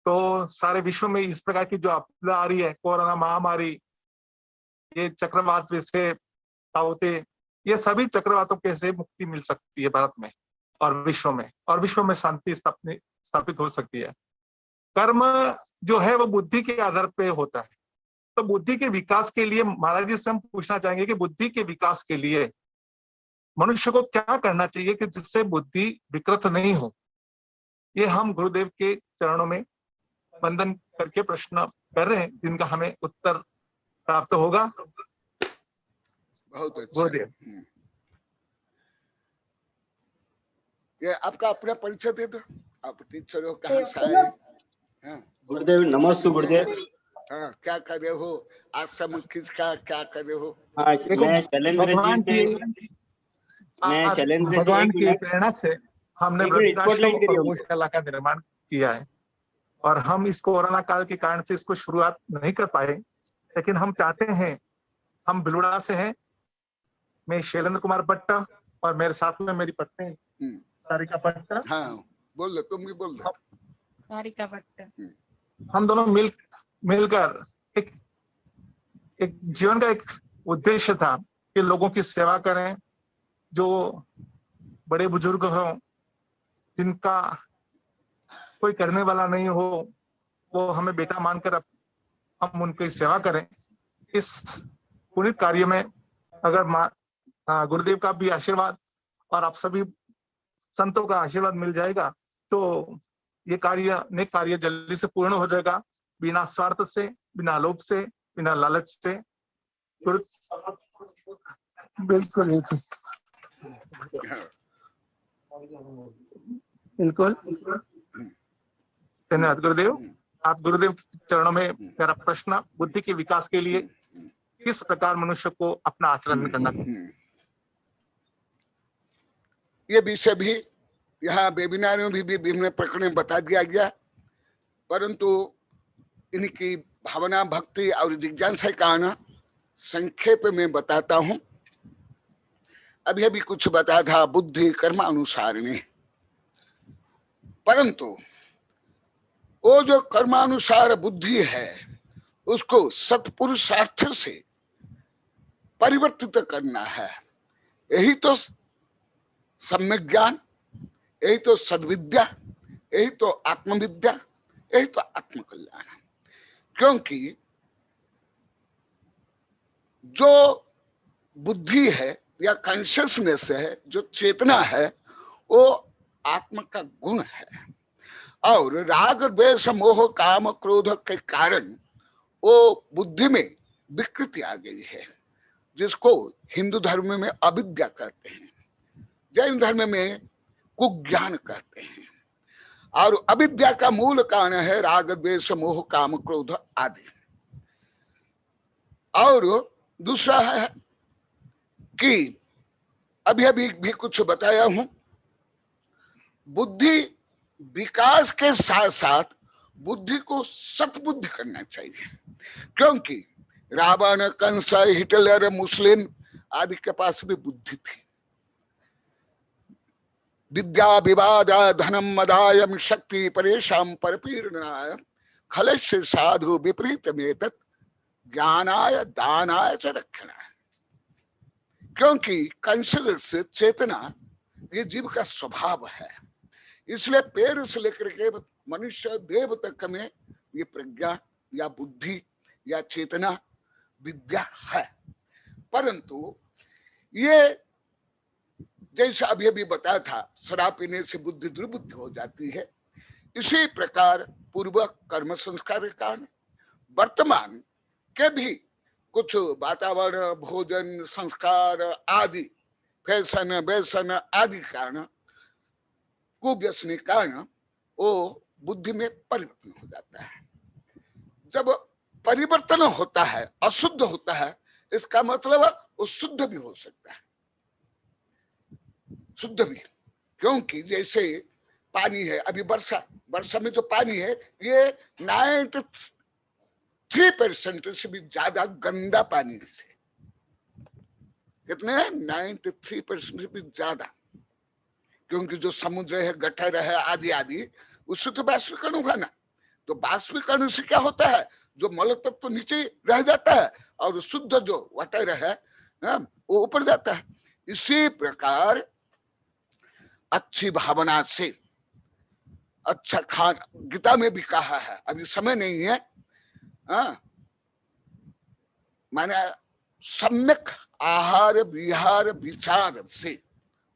तो सारे विश्व में इस प्रकार की जो आपदा आ रही है, कोरोना महामारी, ये चक्रवात वैसे होते, ये सभी चक्रवातों कैसे मुक्ति मिल सकती है भारत में और विश्व में शांति स्थापित हो सकती है। कर्म जो है वो बुद्धि के आधार पे होता है। तो बुद्धि के विकास के लिए महाराज जी से हम पूछना चाहेंगे कि बुद्धि के विकास के लिए मनुष्य को क्या करना चाहिए कि जिससे बुद्धि विकृत नहीं हो। ये हम गुरुदेव के चरणों में वंदन करके प्रश्न कर रहे हैं, जिनका हमें उत्तर प्राप्त होगा। बहुत अच्छा। गुरुदेव, ये आपका अपना परिचय दे दो, आप टीचर हो, कहाँ से आए? हाँ गुरुदेव नमस्ते गुरुदेव। हाँ, क्या कर रहे हो, आश्रम किसका, क्या कर रहे हो? हाँ मैं शैलेंद्र भगवान की प्रेरणा से हमने वृद्धाश्रम और गौशाला का निर्माण किया है। और हम इस कोरोना काल के कारण से इसको शुरुआत नहीं कर पाए, लेकिन हम चाहते हैं, हम बिलुड़ा से हैं, मैं शैलेंद्र कुमार भट्ट और मेरे साथ में मेरी पत्नी सारिका भट्ट। हाँ बोल दो, तुम भी बोल दो। सारिका भट्ट। हम दोनों मिलकर एक जीवन का एक उद्देश्य था कि लोगों की सेवा करें, जो बड़े बुजुर्ग हों, जिनका कोई करने वाला नहीं हो, वो हमें बेटा मानकर हम उनकी सेवा करें। इस पुनीत कार्य में अगर गुरुदेव का भी आशीर्वाद और आप सभी संतों का आशीर्वाद मिल जाएगा तो ये नेक कार्य जल्दी से पूर्ण हो जाएगा, बिना स्वार्थ से, बिना लोभ से, बिना लालच से। बिल्कुल बिल्कुल। धन्यवाद गुरुदेव। आप गुरुदेव के चरणों में मेरा प्रश्न, बुद्धि के विकास के लिए किस प्रकार मनुष्य को अपना आचरण करना चाहिए? ये विषय भी यहाँ वेबिनार में भी विभिन्न प्रकरण में बता दिया गया, परंतु इनकी भावना, भक्ति और जिज्ञासा का आना संक्षेप में बताता हूं। अभी कुछ बताया था बुद्धि कर्मानुसार में, परंतु वो जो कर्मानुसार बुद्धि है उसको सत्पुरुषार्थ से परिवर्तित करना है। यही तो सम्यक ज्ञान, यही तो सद्विद्या, यही तो आत्मविद्या, यही तो आत्मकल्याण है। क्योंकि जो बुद्धि है या कॉन्शियसनेस है, जो चेतना है, वो आत्मा का गुण है। और राग द्वेष मोह काम क्रोध के कारण वो बुद्धि में विकृति आ गई है, जिसको हिंदू धर्म में अविद्या कहते हैं, जैन धर्म में कुज्ञान कहते हैं। और अविद्या का मूल कारण है राग द्वेष मोह काम क्रोध आदि। और दूसरा है कि अभी भी कुछ बताया हूं, बुद्धि विकास के साथ साथ बुद्धि को सतबुद्धि करना चाहिए। क्योंकि रावण, कंस, हिटलर, मुस्लिम आदि के पास भी बुद्धि थी। विद्या विवाद धनम मदायम शक्ति परेशान परपीड़नाय खलस्य साधु विपरीत में तत् ज्ञानाय दानाय च रक्षणाय। क्योंकि कंस चेतना ये जीव का स्वभाव है, इसलिए पेड़ से लेकर के मनुष्य देव तक में ये प्रज्ञा या बुद्धि या चेतना विद्या है। परंतु ये जैसा अभी बताया था, शराब पीने से बुद्धि दुर्बुद्धि हो जाती है। इसी प्रकार पूर्व कर्म संस्कार के कारण वर्तमान के भी कुछ वातावरण, भोजन, संस्कार आदि, फैशन, वैसन आदि कारण, कुव्यसनी कारण वो बुद्धि में परिवर्तन हो जाता है। जब परिवर्तन होता है, अशुद्ध होता है, इसका मतलब वो शुद्ध भी हो सकता है, शुद्ध भी। क्योंकि जैसे पानी है, अभी वर्षा में जो पानी है ये 93% से भी ज्यादा गंदा पानी से, कितने 93% से भी ज्यादा। क्योंकि जो समुद्र है, गटर है आदि आदि, उससे तो बाष्पीकरण होगा ना। तो बाष्पीकरण से क्या होता है, जो मल तत्व तो नीचे रह जाता है और शुद्ध जो वाटर है वो ऊपर जाता है। इसी प्रकार अच्छी भावना से अच्छा खान, गीता में भी कहा है, अभी समय नहीं है, माने सम्यक आहार विहार विचार से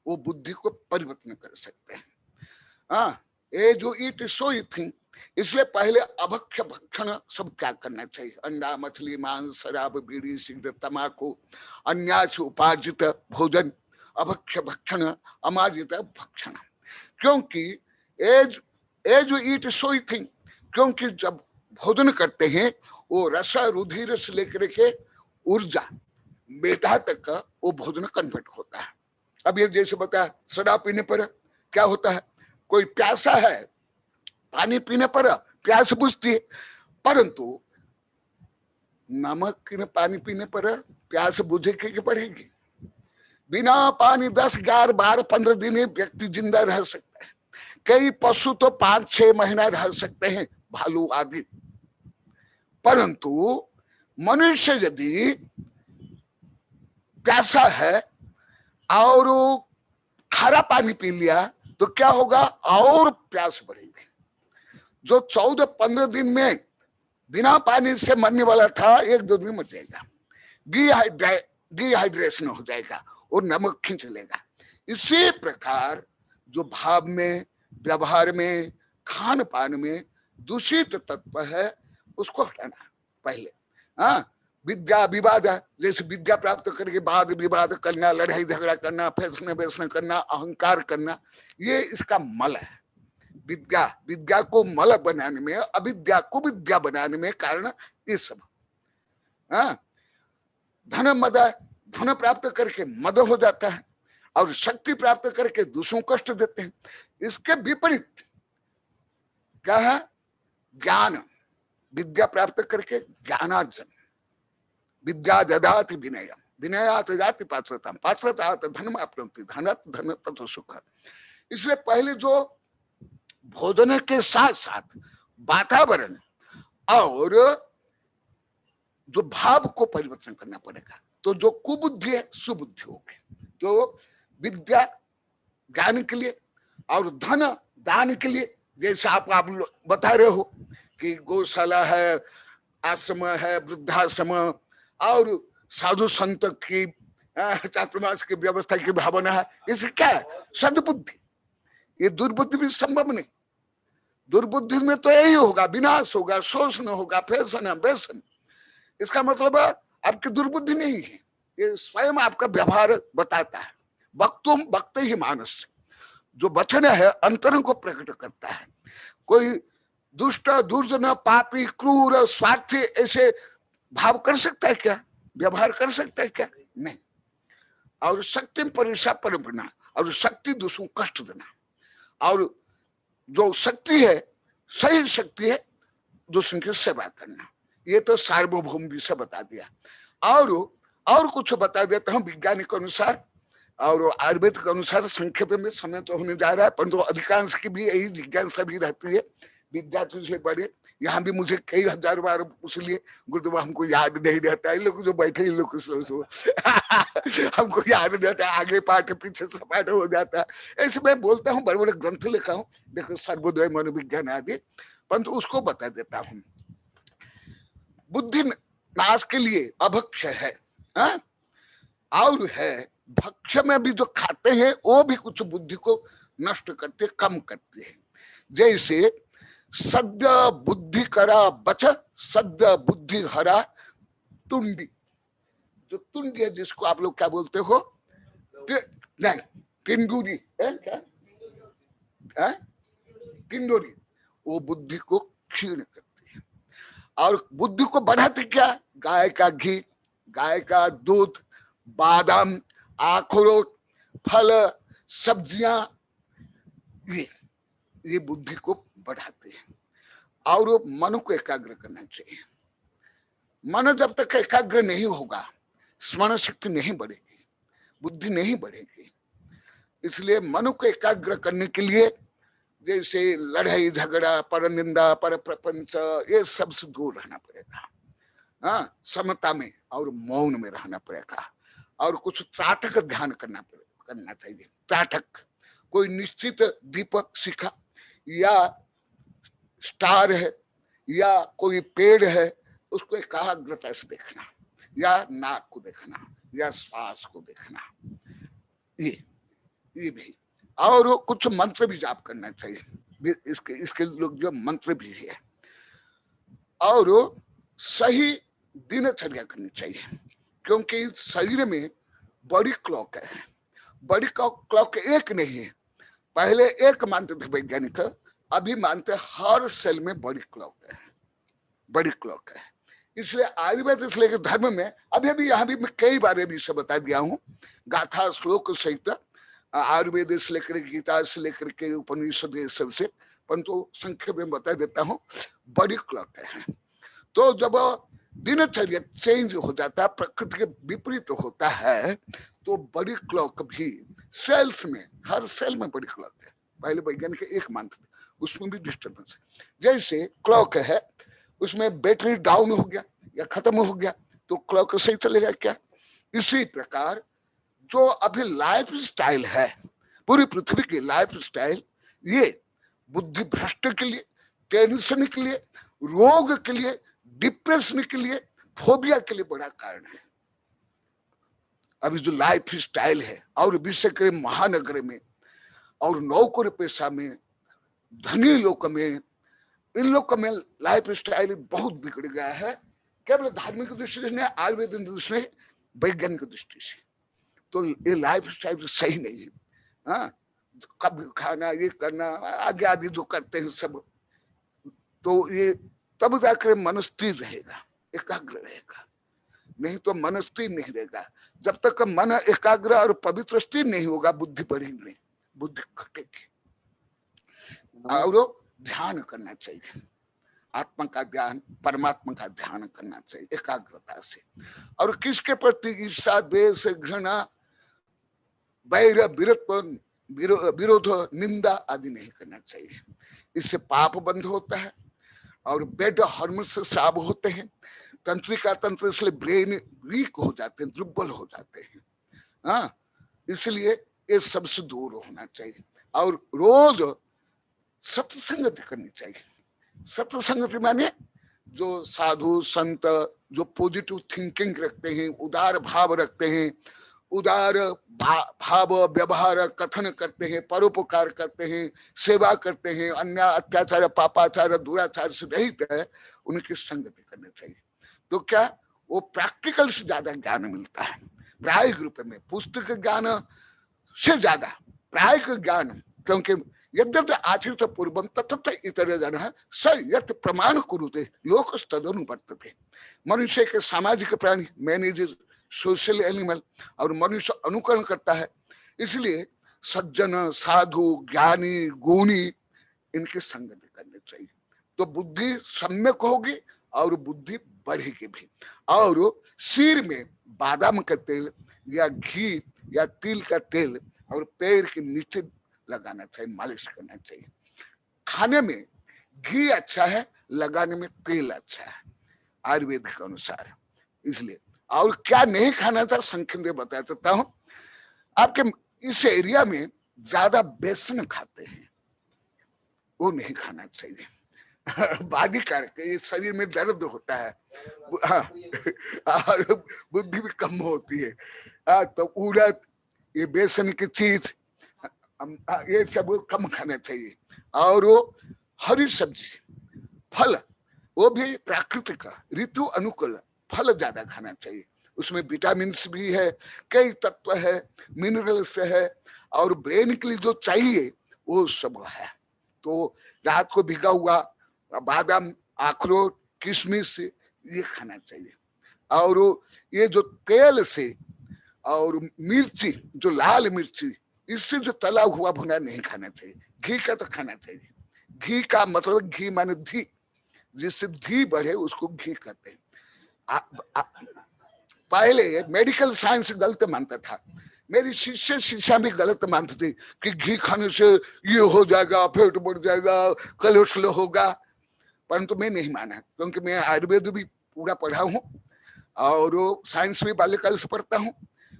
वो बुद्धि को परिवर्तन कर सकते हैं। ये जो ईट सो ही थी, इसलिए पहले अभक्ष्य भक्षण सब त्याग करना चाहिए। अंडा, मछली, मांस, शराब, बीड़ी, सिगरेट, तमाकू, अन्य से उपार्जित भोजन, अभक्ष्य भक्षण, अमार्जित भक्षण। क्योंकि ए जो ईट सो ही थी, क्योंकि जब भोजन करते हैं वो रस रुधिर से लेकर के ऊर्जा मेधा तक का वो भोजन कन्वर्ट होता है। अब ये जैसे बताया, शराब पीने पर क्या होता है, कोई प्यासा है, पानी पीने पर प्यास बुझती है, परंतु नमक पानी पीने पर प्यास बुझेगी पड़ेगी। बिना पानी 10, 11, 12, 15 दिन व्यक्ति जिंदा रह सकता है। कई पशु तो 5-6 महीना रह सकते हैं, भालू आदि। परंतु मनुष्य यदि प्यासा है और खारा पानी पी लिया तो क्या होगा, और प्यास बढ़ेगी। जो 14-15 दिन में बिना पानी से मरने वाला था, 1-2 दिन में मर जाएगा, डिहाइड्रेशन हो जाएगा और नमक खींच लेगा। इसी प्रकार जो भाव में, व्यवहार में, खान पान में दूषित तत्व है उसको हटाना पहले। विद्या विवाद, जैसे विद्या प्राप्त करके बाद विवाद करना, लड़ाई झगड़ा करना, फैसला वैसना करना, अहंकार करना, ये इसका मल है। विद्या, विद्या को मल बनाने में, अविद्या को विद्या बनाने में कारण ये सब। धन मद, धन प्राप्त करके मद हो जाता है और शक्ति प्राप्त करके दूसरों को कष्ट देते हैं। इसके विपरीत क्या है? ज्ञान, विद्या प्राप्त करके ज्ञानार्जन। विद्या ददाति विनय, विनयात जाति पात्रता, पात्रता धर्म अपनति, धनत धन तत्व सुख। इसलिए पहले जो भोजन के साथ साथ वातावरण और जो भाव को परिवर्तन करना पड़ेगा, तो जो कुबुद्धि है सुबुद्धि होगी। तो विद्या ज्ञान के लिए और धन दान के लिए, जैसे आप बता रहे हो कि गौशाला है, आश्रम है, वृद्धाश्रम और साधु संत की चातुर्मास की व्यवस्था की भावना है, इसे क्या है? सद्बुद्धि। ये दुर्बुद्धि भी संभव नहीं। दुर्बुद्धि में तो यही होगा, विनाश होगा, शोषण होगा, फैशन व्यसन। इसका मतलब आपकी दुर्बुद्धि नहीं है, ये स्वयं आपका व्यवहार बताता है। वक्तुम वक्ते ही मानस, जो वचन है अंतरंग को प्रकट करता है। कोई दुष्ट, दुर्जन, पापी, क्रूर, स्वार्थी ऐसे भाव कर सकता है क्या? व्यवहार कर सकता है क्या? नहीं। और शक्ति परिषा परम्परा, और शक्ति दूसरों को कष्ट देना, और जो शक्ति है सही शक्ति है दूसरों की सेवा करना। ये तो सार्वभौम विषय बता दिया। और कुछ बता देता हूँ वैज्ञानिक अनुसार और आयुर्वेद के अनुसार। संक्षेप में समय तो होने जा रहा है, परंतु अधिकांश की भी यही जिज्ञासा भी रहती है विद्यार्थी से बड़े। यहाँ भी मुझे कई हजार बार पूछ लिए, गुरुदेव हमको याद नहीं रहता है। लोग जो बैठे इन लोग हमको याद नहीं रहता है, आगे पाठ पीछे सपाट हो जाता है। ऐसे मैं बोलता हूँ, बड़े बड़े ग्रंथ लिखा हूँ, देखो सर्वोदय मनोविज्ञान आदि, परंतु उसको बता देता हूँ। बुद्धि नाश के लिए अभक्ष्य है, और है भक्ष्य में भी जो खाते हैं वो भी कुछ बुद्धि को नष्ट करते, कम करते हैं। जैसे सद्य बुद्धि करा बच, सद्य बुद्धि हरा तुंडी। जो तुंडी है जिसको आप लोग क्या बोलते हो? नहीं, किंडूरी है क्या? किंडोरी। वो बुद्धि को क्षीण करती है। और बुद्धि को बढ़ाते क्या? गाय का घी, गाय का दूध, बादाम, अखरोट, फल, सब्जियां, ये बुद्धि को बढ़ाते हैं। और मन को एकाग्र करना चाहिए। मन जब तक एकाग्र नहीं होगा, स्मरण शक्ति नहीं बढ़ेगी, बुद्धि नहीं बढ़ेगी। इसलिए मन को एकाग्र करने के लिए जैसे लड़ाई झगड़ा, पर निंदा, पर प्रपंच, ये सब से दूर रहना पड़ेगा। समता में और मौन में रहना पड़ेगा। और कुछ त्राटक ध्यान करना चाहिए। त्राटक, कोई निश्चित दीपक शिखा या स्टार है या कोई पेड़ है, उसको एकाग्रता से देखना, या नाक को देखना, या श्वास को देखना, ये भी। और कुछ मंत्र भी जाप करना चाहिए। इसके लोग जो मंत्र भी है। और सही दिनचर्या करनी चाहिए, क्योंकि शरीर में बड़ी क्लॉक है। बड़ी क्लॉक एक नहीं है। पहले एक मानते थे वैज्ञानिक, अभी मानते हर सेल में बड़ी क्लॉक है, बड़ी क्लॉक है। इसलिए आयुर्वेद इसलिए कि धर्म में अभी भी यहाँ भी मैं कई बार विषय बता दिया हूँ, गाथा श्लोक सहित, आयुर्वेद से लेकर गीता से लेकर के उपनिषद से, परंतु संक्षेप में बता देता हूँ। बड़ी क्लॉक है। तो जब दिनचर्या चेंज हो जाता है, प्रकृति के विपरीत होता है, तो बड़ी क्लॉक भी सेल्स में, हर सेल में बड़ी क्लॉक है। पहले वैज्ञानिक एक मानते थे, उसमें भी डिस्टर्बेंस है। जैसे क्लॉक है, उसमें बैटरी डाउन हो गया या खत्म हो गया तो क्लॉक सही चलेगा क्या? इसी प्रकार जो अभी लाइफ स्टाइल है, पूरी पृथ्वी की लाइफ स्टाइल, ये बुद्धि भ्रष्ट के लिए, टेंशन के लिए, रोग के लिए, डिप्रेशन के लिए, फोबिया के लिए बड़ा कारण है। अभी जो लाइफ स्टाइल है, और विशेष कर महानगर में और नौकर पेशा में, धनी लोग में, इन लोग में लाइफ स्टाइल बहुत बिगड़ गया है। केवल धार्मिक दृष्टि से नहीं, आयुर्वेदिक दृष्टि से, वैज्ञानिक दृष्टि से, तो ये लाइफ स्टाइल सही नहीं है। कब खाना, ये करना आदि आदि जो करते हैं सब, तो ये तब जाकर मन स्थिर रहेगा, एकाग्र रहेगा। नहीं तो मन स्थिर नहीं रहेगा। जब तक मन एकाग्र और पवित्र स्थिर नहीं होगा, बुद्धि बढ़ेगी नहीं, बुद्धि घटेगी। और ध्यान करना चाहिए, आत्मा का ध्यान, परमात्मा का ध्यान करना चाहिए एकाग्रता से। और किसके प्रति ईर्ष्या, द्वेष, घृणा, वैर, विरोध, निंदा आदि नहीं करना चाहिए। इससे पाप बंद होता है और बेड हार्मोन से श्राव होते हैं, तंत्रिका तंत्र इसलिए ब्रेन वीक हो जाते हैं, दुर्बल हो जाते हैं। हाँ, इसलिए ये सबसे दूर होना चाहिए। और रोज सत्संगति करनी चाहिए। सत्संगति माने जो साधु संत जो पॉजिटिव थिंकिंग रखते हैं, उदार भाव रखते हैं, उदार भाव व्यवहार कथन करते हैं, परोपकार करते हैं, सेवा करते हैं, अन्य अत्याचार पापाचार दुराचार से रहित है, उनकी संगति करनी चाहिए। तो क्या वो प्रैक्टिकल से ज्यादा ज्ञान मिलता है। प्रायोगिक रूप में पुस्तक ज्ञान से ज्यादा प्रायोगिक ज्ञान, क्योंकि यद्यपि आचरित पूर्वम तत्त इतर जन स यत् प्रमाण कुरुते लोक तदनुवर्तते। मनुष्य के सामाजिक प्राणी, मैन इज सोशल एनिमल, और मनुष्य अनुकरण करता है। इसलिए सज्जन, साधु, ज्ञानी, गुणी इनकी संगति करनी चाहिए, तो बुद्धि सम्यक होगी और बुद्धि बढ़ेगी भी। और सिर में बादाम का तेल या घी या तिल का तेल और पैर के नीचे लगाना चाहिए, मालिश करना चाहिए। खाने में घी अच्छा है, लगाने में तेल अच्छा है आयुर्वेद के अनुसार। इसलिए और क्या नहीं खाना था संक्षेप में बता देता हूं। आपके इस एरिया में ज्यादा बेसन खाते हैं, वो नहीं खाना चाहिए। बादी करके शरीर में दर्द होता है, और बुद्धि भी कम होती है। तो उड़द, ये बेसन की चीज, ये सब कम खाना चाहिए। और वो हरी सब्जी, फल, वो भी प्राकृतिक ऋतु अनुकूल फल ज्यादा खाना चाहिए। उसमें विटामिन भी है, कई तत्व है, मिनरल्स है, और ब्रेन के लिए जो चाहिए वो सब है। तो रात को भिगा हुआ बादाम, अखरोट, किशमिश ये खाना चाहिए। और ये जो तेल से और मिर्ची, जो लाल मिर्ची, इससे जो तला हुआ भुना नहीं खाना चाहिए। घी का तो खाना चाहिए। घी का मतलब घी माने घी, जिससे घी बढ़े उसको घी कहते हैं। पहले मेडिकल साइंस गलत मानता था, मेरी शिष्या भी गलत मानते थे कि घी खाने से ये हो जाएगा, पेट बढ़ जाएगा, कोलेस्ट्रॉल होगा। परंतु मैं नहीं माना, क्योंकि मैं आयुर्वेद भी पूरा पढ़ा हूँ और साइंस भी बाल्यकाल से पढ़ता हूँ,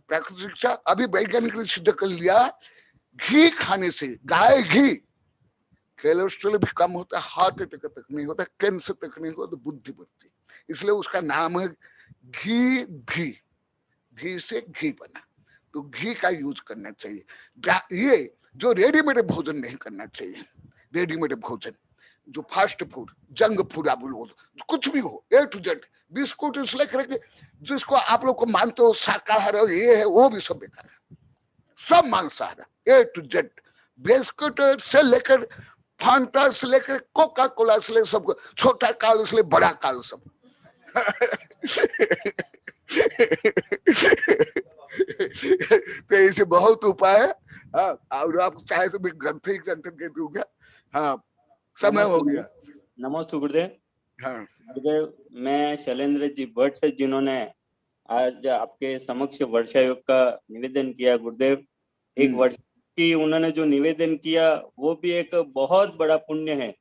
प्राकृतिक शिक्षा। अभी वैज्ञानिक ने सिद्ध कर लिया, घी खाने से, गाय घी, कोलेस्ट्रॉल भी कम होता है, हार्ट अटैक तक नहीं होता, कैंसर तक नहीं होता, बुद्धि बढ़ती। इसलिए उसका नाम है घी। घी, घी से घी बना, तो घी का यूज करना चाहिए। ये जो रेडीमेड भोजन नहीं करना चाहिए। रेडीमेड भोजन जो फास्ट फूड, जंक फूड आप लोग कुछ भी हो, ए टू जेड, बिस्कुट से लेकर जिसको आप लोग को मानते हो शाकाहार ये है, वो भी सब बेकार है, सब मांसाहार, ए टू जेड, बिस्कुट से लेकर फांटा से लेकर कोका कोला से लेकर सबको, छोटा काल से लेकर बड़ा काल सब। तो ऐसे बहुत उपाय है। और आप चाहे तो मैं ग्रंथ ही ग्रंथ दे दूंगा। हाँ, समय हो गया। नमस्ते गुरुदेव। हाँ गुरुदेव, मैं शैलेंद्र जी भट्ट, जिन्होंने आज आपके समक्ष वर्षा योग का निवेदन किया। गुरुदेव, एक वर्ष की उन्होंने जो निवेदन किया वो भी एक बहुत बड़ा पुण्य है।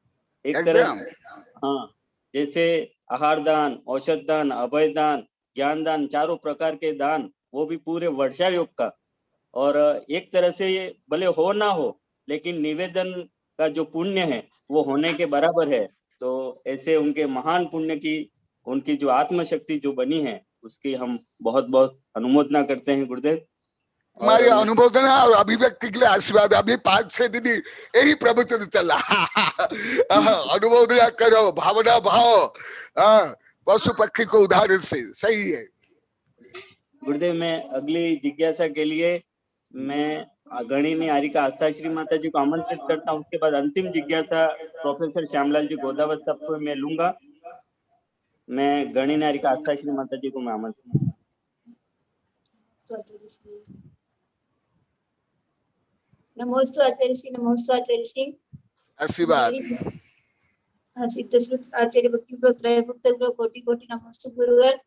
एक तरह, हाँ, जैसे आहार दान, औषध दान, अभय दान, ज्ञान दान, चारों प्रकार के दान, वो भी पूरे वर्षा योग का। और एक तरह से ये भले हो ना हो, लेकिन निवेदन का जो पुण्य है वो होने के बराबर है। तो ऐसे उनके महान पुण्य की, उनकी जो आत्मशक्ति जो बनी है, उसकी हम बहुत बहुत अनुमोदना करते हैं गुरुदेव। हमारी अनुमोदना और अभिव्यक्ति के लिए आशीर्वाद। अभी 5-6 दिन यही प्रवचन चला। अनुमोदना करो, भावना भाव, पशु पक्षी को उदाहरण से, सही है गुरुदेव। मैं अगली जिज्ञासा के लिए मैं गणिनी हारिका आस्थाश्री माता जी को आमंत्रित करता हूँ। उसके बाद अंतिम जिज्ञासा प्रोफेसर श्यामलाल जी गोदावत साहब को मैं लूंगा। मैं गणिनी हारिका आस्थाश्री माता जी को मैं आमंत्रित। नमोस्तु आचार्य श्री, नमोस्तु आचार्य श्री। आशीर्वाद। सिद्धश्रुत आचार्य भक्ति त्रय भक्त कोटि कोटि नमोस्तु गुरुवर।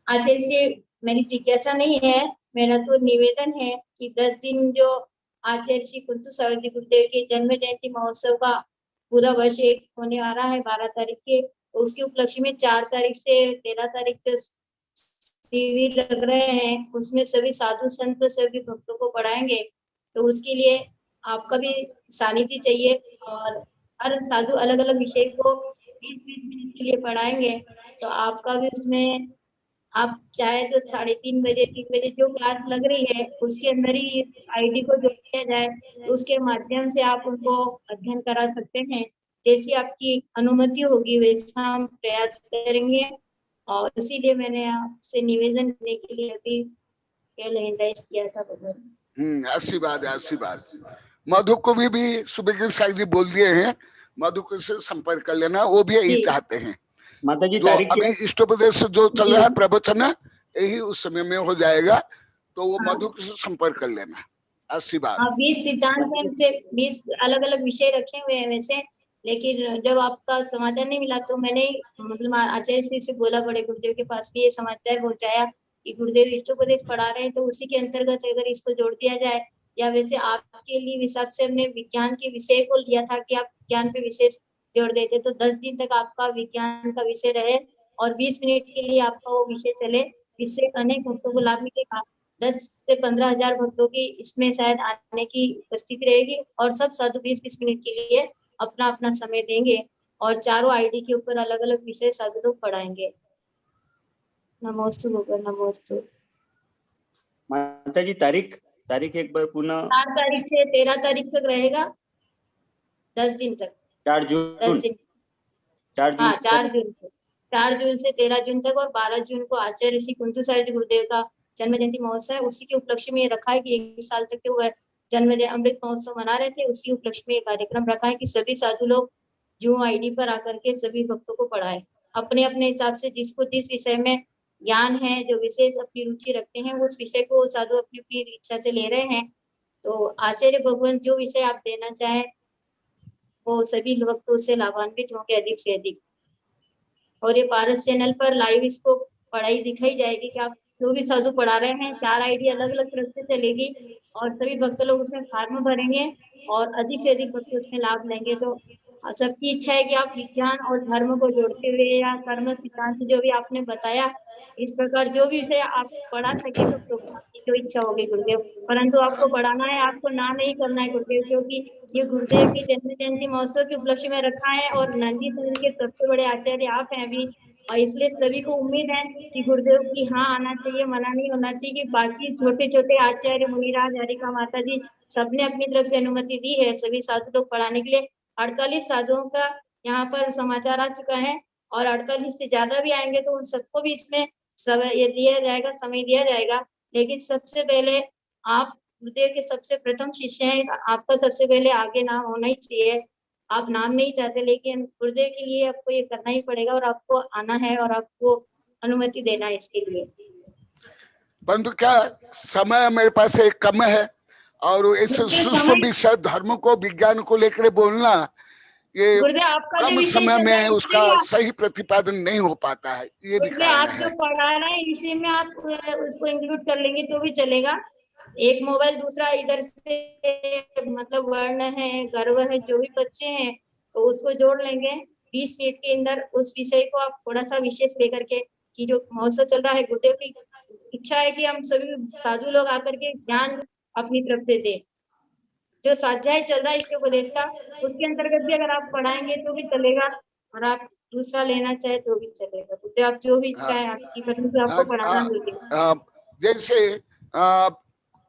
आचार्य श्री, मेरी जिज्ञासा नहीं है, मेरा तो निवेदन है कि 10 दिन जो आचार्य श्री कुंतु सागर गुरुदेव के जन्म जयंती महोत्सव का पूरा वर्ष एक होने आ रहा है 12 तारीख के, तो उसके उपलक्ष्य में 4 तारीख से 13 तारीख तक शिविर लग रहे हैं। उसमें सभी साधु संत सभी भक्तों को पढ़ाएंगे, तो उसके लिए आपका भी सानिध्य चाहिए और हर साधु अलग अलग विषय को 20-20 मिनट के लिए पढ़ाएंगे। तो आपका भी उसमें आप चाहे तो 3:30 बजे 3 बजे जो क्लास लग रही है उसके अंदर ही आईडी को जोड़ दिया जाए, तो उसके माध्यम से आप उनको अध्ययन करा सकते हैं। जैसी आपकी अनुमति होगी वैसा हम प्रयास करेंगे, और इसीलिए मैंने आपसे निवेदन करने के लिए अभी हैंडराइज किया था। भगवान आशीर्वाद आशीर्वाद। मधु को भी सुबह साई जी बोल दिए हैं, मधु को से संपर्क कर लेना, वो भी यही चाहते हैं। माता जी तो अभी इष्टोपदेश जो चल रहा है प्रवचन यही उस समय में हो जाएगा, तो वो मधु से संपर्क कर लेना। आशीर्वाद। 20 सिद्धांत से 20 अलग अलग विषय रखे हुए हैं वैसे, लेकिन जब आपका समाचार नहीं मिला तो मैंने मतलब आचार्य श्री से बोला, बड़े गुरुदेव के पास भी ये समाचार पहुंचाया कि गुरुदेव इष्टोपदेश पढ़ा रहे हैं, तो उसी के अंतर्गत अगर इसको जोड़ दिया जाए, या वैसे आपके लिए हिसाब से हमने विज्ञान के विषय को लिया था कि आप विज्ञान पे विशेष जोड़ देते, तो 10 दिन तक आपका विज्ञान का विषय रहे और 20 मिनट के लिए आपका वो विषय चले, इससे अनेक भक्तों को लाभ मिलेगा। 10 से 15 हजार भक्तों की इसमें शायद आने की उपस्थिति रहेगी, और सब साधु 20-20 मिनट के लिए अपना अपना समय देंगे, और चारों आईडी के ऊपर अलग अलग विषय साधु लोग पढ़ाएंगे। नमोस्तु भगवान, नमोस्तु। माता जी तारीख एक बार पुनः। 4 तारीख से 13 तारीख तक रहेगा, 10 दिन तक। 4 जून 4 जून से 13 जून तक, और 12 जून को आचार्य श्री कुंतु सागर जी गुरुदेव का जन्म जयंती महोत्सव है। उसी के उपलक्ष्य में रखा है कि 1 साल तक वो जन्म अमृत महोत्सव मना रहे थे, उसी उपलक्ष्य में कार्यक्रम रखा है कि सभी साधु लोग जूम आईडी पर आकर के सभी भक्तों को पढ़ाए, अपने अपने हिसाब से जिसको जिस विषय में ज्ञान है, जो विशेष अपनी रुचि रखते हैं, उस विषय को साधु अपनी अपनी इच्छा से ले रहे हैं। तो आचार्य भगवान जो विषय आप देना चाहे वो सभी भक्त उससे लाभान्वित होंगे अधिक से अधिक। और ये पारस चैनल पर लाइव इसको पढ़ाई दिखाई जाएगी कि आप जो भी साधु पढ़ा रहे हैं, 4 आईडी अलग अलग तरफ से चलेगी, और सभी भक्त लोग उसमें फॉर्म भरेंगे और अधिक से अधिक भक्त उसमें लाभ लेंगे। तो सबकी इच्छा है कि आप विज्ञान और धर्म को जोड़ते हुए, या कर्म सिद्धांत जो भी आपने बताया, इस प्रकार जो भी विषय आप पढ़ा सके तो आपकी जो इच्छा होगी गुरुदेव, परंतु आपको पढ़ाना है, आपको ना नहीं करना है गुरुदेव, क्योंकि ये गुरुदेव की जन्म जयंती महोत्सव के उपलक्ष्य में रखा है, और नंदी संघ के सबसे बड़े आचार्य आप हैं अभी, और इसलिए सभी को उम्मीद है कि गुरुदेव की हाँ आना चाहिए, मना नहीं होना चाहिए। कि बाकी छोटे छोटे आचार्य मुनिराज हरिका माता जी सबने अपनी तरफ से अनुमति दी है सभी साधु लोग पढ़ाने के लिए। 48 साधुओं का यहाँ पर समाचार आ चुका है, और 48 से ज्यादा भी आएंगे तो उन सबको भी इसमें समय दिया जाएगा, समय दिया जाएगा। लेकिन सबसे पहले आप गुरुदेव के सबसे प्रथम शिष्य हैं, आपका सबसे पहले आगे नाम होना ही चाहिए। आप नाम नहीं चाहते, लेकिन गुरुदेव के लिए आपको ये करना ही पड़ेगा, और आपको आना है और आपको अनुमति देना है इसके लिए। परंतु क्या समय मेरे पास एक कम है, और इस सूक्ष्म विषय धर्म को विज्ञान को लेकर बोलना ये कम समय में उसका सही प्रतिपादन नहीं हो पाता है। ये भी आप जो पढ़ा रहे हैं इसी में आप उसको इंक्लूड कर लेंगे तो भी चलेगा। एक मोबाइल दूसरा इधर से मतलब वर्ण है, गर्व है, जो भी बच्चे हैं तो उसको जोड़ लेंगे 20 मिनट के अंदर। उस विषय को आप थोड़ा सा विशेष लेकर के कि जो महोत्सव चल रहा है, गुरुदेव की इच्छा है कि हम सभी साधु लोग आकर के ज्ञान अपनी तरफ से दे। जो स्वाध्याय चल रहा है इसके उपदेश का, उसके अंतर्गत भी अगर आप पढ़ाएंगे तो भी चलेगा, और आप दूसरा लेना चाहे तो भी चलेगा। तो आप जो भी इच्छा है आपकी, परंतु आपको पढ़ाना होगा। जैसे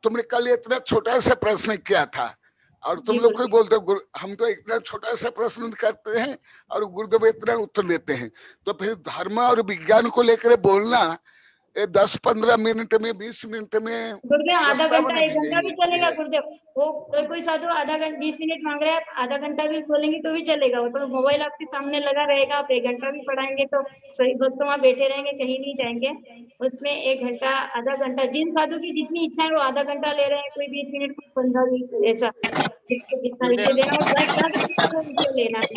तुमने कल इतना छोटा सा प्रश्न किया था, और तुम लोग कोई बोलते हो हम तो इतना छोटा सा प्रश्न करते हैं और गुरुदेव इतना उत्तर देते हैं, तो फिर धर्म और विज्ञान को लेकर बोलना ये 10-15 मिनट में 20 मिनट में गुरुदेव आधा प्रस्तावना घंटा एक घंटा भी भेजेंगे। चलेगा गुरुदेव। वो कोई साधु आधा घंटा 20 मिनट मांग रहे हैं, आप आधा घंटा भी बोलेंगे तो भी चलेगा। वो तो मोबाइल आपके सामने लगा रहेगा, आप 1 घंटा भी पढ़ाएंगे तो सही भक्त वहाँ बैठे रहेंगे, कहीं नहीं जाएंगे। उसमें 1 घंटा आधा घंटा जिन साधु की जितनी इच्छा है वो आधा घंटा ले रहे हैं, कोई 20 मिनट 15 मिनट ऐसा जिसको जितना विषय देना हो वो विषय लेना है।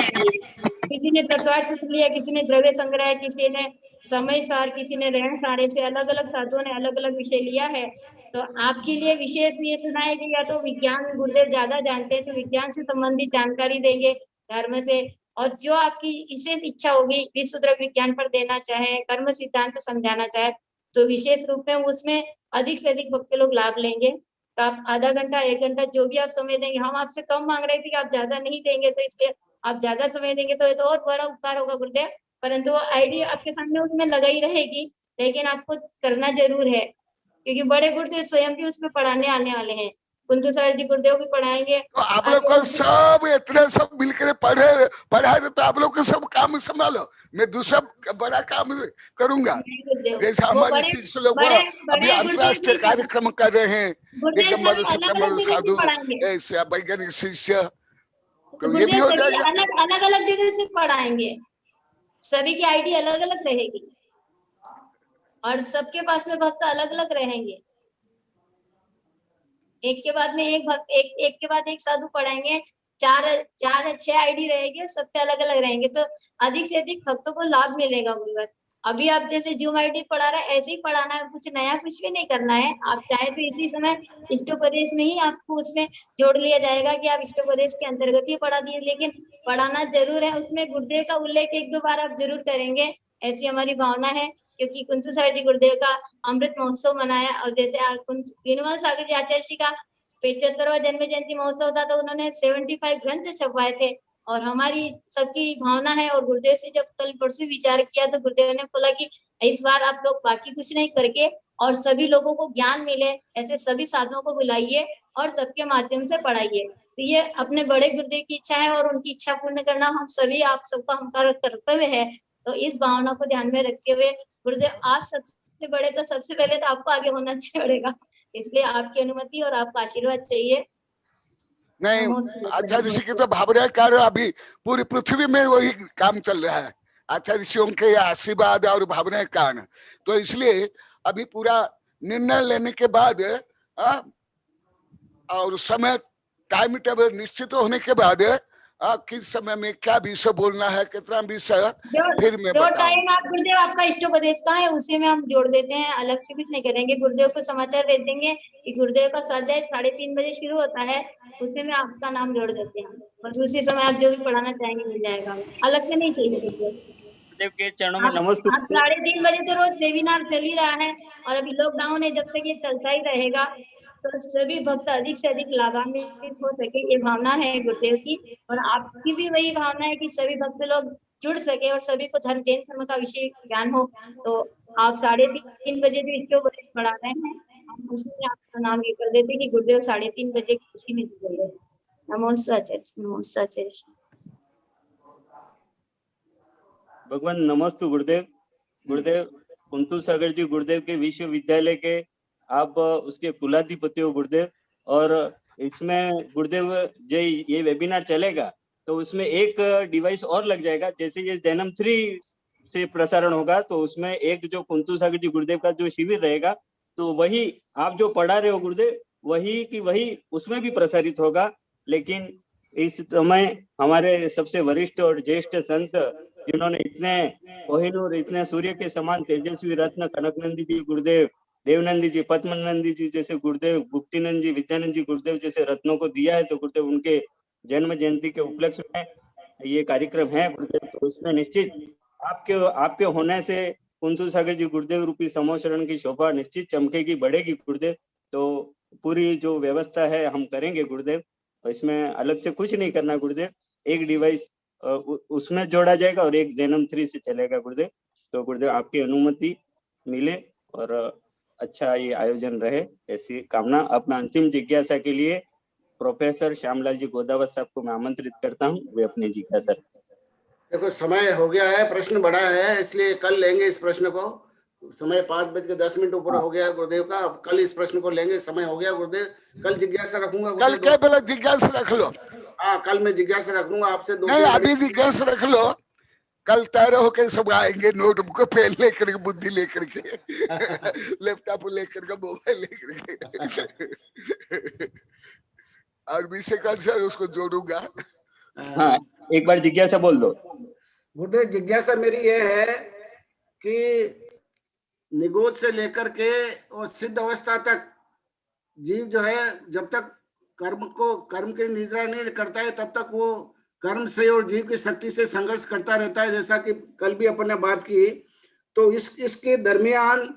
किसी ने तत्वार्थ सूत्र लिया, किसी ने द्रव्य संग्रह, किसी ने समय सार, किसी ने रहन सारे से अलग अलग साधुओं ने अलग अलग विषय लिया है। तो आपके लिए विशेष ये सुना है कि या तो विज्ञान गुरुदेव ज्यादा जानते हैं तो विज्ञान से संबंधित जानकारी देंगे धर्म से, और जो आपकी विशेष इच्छा होगी विश्व द्रव्य विज्ञान पर देना चाहे, कर्म सिद्धांत समझाना चाहे तो विशेष रूप में उसमें अधिक से अधिक भक्त लोग लाभ लेंगे। तो आप आधा घंटा 1 घंटा जो भी आप समय देंगे, हम आपसे कम मांग रहे थे कि आप ज्यादा नहीं देंगे तो इसलिए आप ज्यादा समय देंगे तो ये तो और बड़ा उपकार होगा गुरुदेव। परंतु वो आईडी आपके सामने उसमें लगा ही रहेगी, लेकिन आपको करना जरूर है क्योंकि बड़े गुरुदेव स्वयं भी उसमें पढ़ाने आने वाले हैं। कुंतु सर जी गुरुदेव भी पढ़ाएंगे। तो आप लोग को सब इतने सब मिलकर पढ़ा तो आप लोग को सब काम संभालो, मैं दूसरा बड़ा काम करूंगा। जैसे हमारे शिष्य लोग अभी अंतरराष्ट्रीय कार्यक्रम कर रहे हैं, दिगंबर सत्यम्बर साधु ऐसे वैज्ञानिक शिष्य, तो ये भी हो जाएगा। अलग अलग जगह से पढ़ाएंगे, सभी की आईडी अलग अलग रहेगी और सबके पास में भक्त अलग अलग रहेंगे। एक के बाद में एक भक्त एक के बाद एक साधु पढ़ाएंगे, 4-6 आईडी रहेंगे, सब पे अलग अलग रहेंगे तो अधिक से अधिक भक्तों को लाभ मिलेगा। गुरुवर अभी आप जैसे जूम आईडी पढ़ा रहे हैं ऐसे ही पढ़ाना है, कुछ नया कुछ भी नहीं करना है। आप चाहे तो इसी समय इष्टोपदेश में ही आपको उसमें जोड़ लिया जाएगा कि आप इष्टोपदेश के अंतर्गत ही पढ़ा दिए, लेकिन पढ़ाना जरूर है। उसमें गुरुदेव का उल्लेख 1-2 बार आप जरूर करेंगे, ऐसी हमारी भावना है। क्योंकि कुंतु सागर जी गुरुदेव का अमृत महोत्सव मनाया और जैसे विनोद सागर जी आचार्य जी का 75वां जन्म जयंती महोत्सव था तो उन्होंने 75 ग्रंथ छपवाए थे और हमारी सबकी भावना है। और गुरुदेव से जब कल परसों विचार किया तो गुरुदेव ने बोला कि इस बार आप लोग बाकी कुछ नहीं करके और सभी लोगों को ज्ञान मिले ऐसे सभी साधुओं को बुलाइए और सबके माध्यम से पढ़ाइए। तो ये अपने बड़े गुरुदेव की इच्छा है और उनकी इच्छा पूर्ण करना हम सभी आप सबका हमारा कर्तव्य है। तो इस भावना को ध्यान में रखते हुए गुरुदेव आप सबसे बड़े तो सबसे पहले तो आपको आगे होना पड़ेगा, इसलिए आपकी अनुमति और आपका आशीर्वाद चाहिए। नहीं आचार्य ऋषि की तो भावना कार्य अभी पूरी पृथ्वी में वही काम चल रहा है, आचार्य ऋषियों के आशीर्वाद और भावना के कारण। तो इसलिए अभी पूरा निर्णय लेने के बाद और समय टाइम टेबल निश्चित होने के बाद किस समय में क्या विषय बोलना है, कितना विषय फिर मैं जो टाइम आप गुरुदेव आपका इष्टोपदेश का है उसी में हम जोड़ देते हैं, अलग से कुछ नहीं करेंगे। गुरुदेव को समाचार दे देंगे कि गुरुदेव का स्वाध्याय 3:30 बजे शुरू होता है, उसी में आपका नाम जोड़ देते हैं। बस उसी समय आप जो भी पढ़ाना चाहेंगे मिल जाएगा, अलग से नहीं चाहिए गुरुदेव के चरणों में नमस्ते। आप 3:30 बजे तो रोज वेबिनार चल ही रहा है और अभी लॉकडाउन है, जब तक ये चलता ही रहेगा तो सभी भक्त अधिक से अधिक लाभान्वित हो सके, ये भावना है गुरुदेव की। और आपकी भी वही भावना है कि सभी भक्त लोग जुड़ सके और सभी को धर्म जैन धर्म का विषय ज्ञान हो। तो आप 3:30 बजे जो इष्टोपदेश पढ़ा रहे हैं हम उसमें आपका नाम ये कर देते कि गुरुदेव 3:30 बजे उसी में जुड़े। नमोस्तु आचार्य, नमोस्तु आचार्य। भगवान नमस्तु गुरुदेव। गुरुदेव कुंतु सागर जी गुरुदेव के विश्वविद्यालय के आप उसके कुलाधिपति हो गुरुदेव, और इसमें गुरुदेव जो ये वेबिनार चलेगा तो उसमें एक डिवाइस और लग जाएगा। जैसे ये जन्म 3 से प्रसारण होगा तो उसमें एक जो कुंतु सागर जी गुरुदेव का जो शिविर रहेगा तो वही आप जो पढ़ा रहे हो गुरुदेव वही की वही उसमें भी प्रसारित होगा। लेकिन इस समय हमारे सबसे वरिष्ठ और ज्येष्ठ संत जिन्होंने इतने कोहिनूर इतने सूर्य के समान तेजस्वी रत्न कनकनंदी जी गुरुदेव, देवनंदी जी, पद्मनंदी जी जैसे गुरुदेव, गुप्तीनंद जी, विद्यानंद जी गुरुदेव जैसे रत्नों को दिया है तो गुरुदेव उनके जन्म जयंती के उपलक्ष्य में ये कार्यक्रम है गुरुदेव। तो उसमें निश्चित आपके होने से कुंतु सागर जी गुरुदेव रूपी समोशरण की शोभा निश्चित चमकेगी, बढ़ेगी गुरुदेव। तो पूरी जो व्यवस्था है हम करेंगे गुरुदेव, इसमें अलग से कुछ नहीं करना गुरुदेव। एक डिवाइस उसमें जोड़ा जाएगा और एक जन्म 3 से चलेगा गुरुदेव। तो गुरुदेव आपकी अनुमति मिले और अच्छा ये आयोजन रहे ऐसी कामना। अपना अंतिम जिज्ञासा के लिए प्रोफेसर श्यामलाल जी गोदावत साहब को मैं आमंत्रित करता हूँ, वे अपनी जिज्ञासा। देखो समय हो गया है, प्रश्न बड़ा है इसलिए कल लेंगे इस प्रश्न को। समय 5:10 ऊपर हो गया गुरुदेव का। अब कल इस प्रश्न को लेंगे, समय हो गया गुरुदेव। कल जिज्ञासा रखूंगा कल गुरुदेव। क्या बोला, जिज्ञासा रख लो। हाँ, कल मैं जिज्ञासा रखूंगा आपसे। नहीं, अभी जिज्ञासा रख लो, कल तैयार होकर सब आएंगे, नोटबुक पेन लेकर के, बुद्धि लेकर के, लैपटॉप लेकर के, मोबाइल लेकर के, और विषय का आंसर उसको जोड़ूंगा। हाँ, एक बार जिज्ञासा बोल दो। गुरुदेव, जिज्ञासा मेरी ये है कि निगोद से लेकर के और सिद्ध अवस्था तक जीव जो है, जब तक कर्म की निद्रा नहीं करता है, तब तक वो कर्म से और जीव की शक्ति से संघर्ष करता रहता है, जैसा कि कल भी अपन ने बात की। तो इसके दरमियान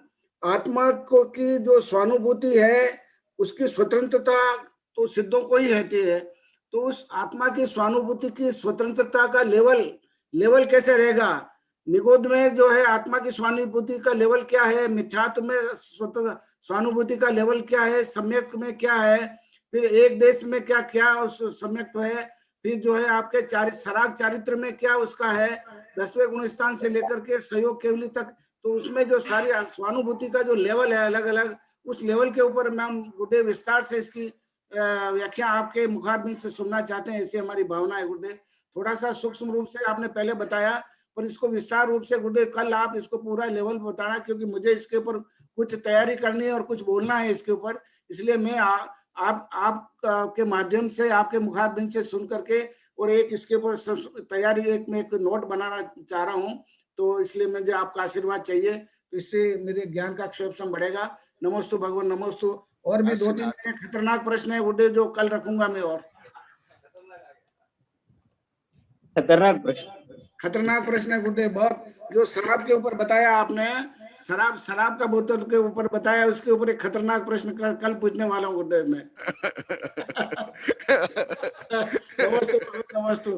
आत्मा को की जो स्वानुभूति है, उसकी स्वतंत्रता तो सिद्धों को ही रहती है। तो उस आत्मा की स्वानुभूति की स्वतंत्रता का लेवल कैसे रहेगा? निगोद में जो है आत्मा की स्वानुभूति का लेवल क्या है, मिथ्यात्व में स्वानुभूति का लेवल क्या है, सम्यक में क्या है, फिर एक देश में क्या क्या सम्यक है, फिर जो है आपके सराग चारित्र में क्या उसका है, 10वें गुण स्थान से लेकर के सहयोग केवली तक। तो उसमें जो सारी स्वानुभूति का जो लेवल है अलग अलग, उस लेवल के ऊपर मैम गुरुदेव विस्तार से इसकी व्याख्या आपके मुखारबिंद से सुनना चाहते हैं, ऐसी हमारी भावना है गुरुदेव। थोड़ा सा सूक्ष्म रूप से आपने पहले बताया, पर इसको विस्तार रूप से गुरुदेव कल आप इसको पूरा लेवल बताना, क्योंकि मुझे इसके ऊपर कुछ तैयारी करनी है और कुछ बोलना है इसके ऊपर। इसलिए मैं आप के माध्यम से, आपके मुखारबिंद से सुन करके और एक इसके ऊपर तैयारी, मैं एक नोट बनाना चाह रहा हूँ। तो इसलिए मुझे आपका आशीर्वाद चाहिए, तो इससे मेरे ज्ञान का क्षेत्रफल बढ़ेगा। नमोस्तु भगवान, नमोस्तु। और भी 2-3 खतरनाक प्रश्न है गुरुदेव जो कल रखूंगा मैं। और खतरनाक प्रश्न है गुरुदेव बहुत, जो शराब के ऊपर बताया आपने, शराब का बोतल के ऊपर बताया, उसके ऊपर एक खतरनाक प्रश्न कल पूछने वाला हूँ गुरुदेव मैं। नमस्ते।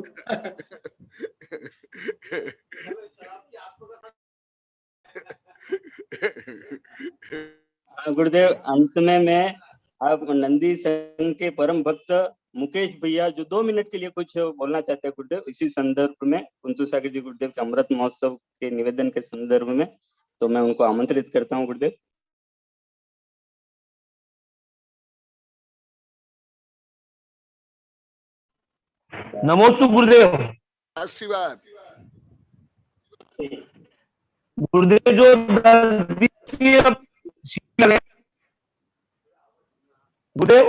गुरुदेव, अंत में मैं आप नंदी संघ के परम भक्त मुकेश भैया जो 2 मिनट के लिए कुछ बोलना चाहते हैं गुरुदेव, इसी संदर्भ में कुंतु सागर जी गुरुदेव के अमृत महोत्सव के निवेदन के संदर्भ में, तो मैं उनको आमंत्रित करता हूँ गुरुदेव। नमोस्तु गुरुदेव। आशीर्वाद गुरुदेव, जो 10 दिवसीय गुरुदेव,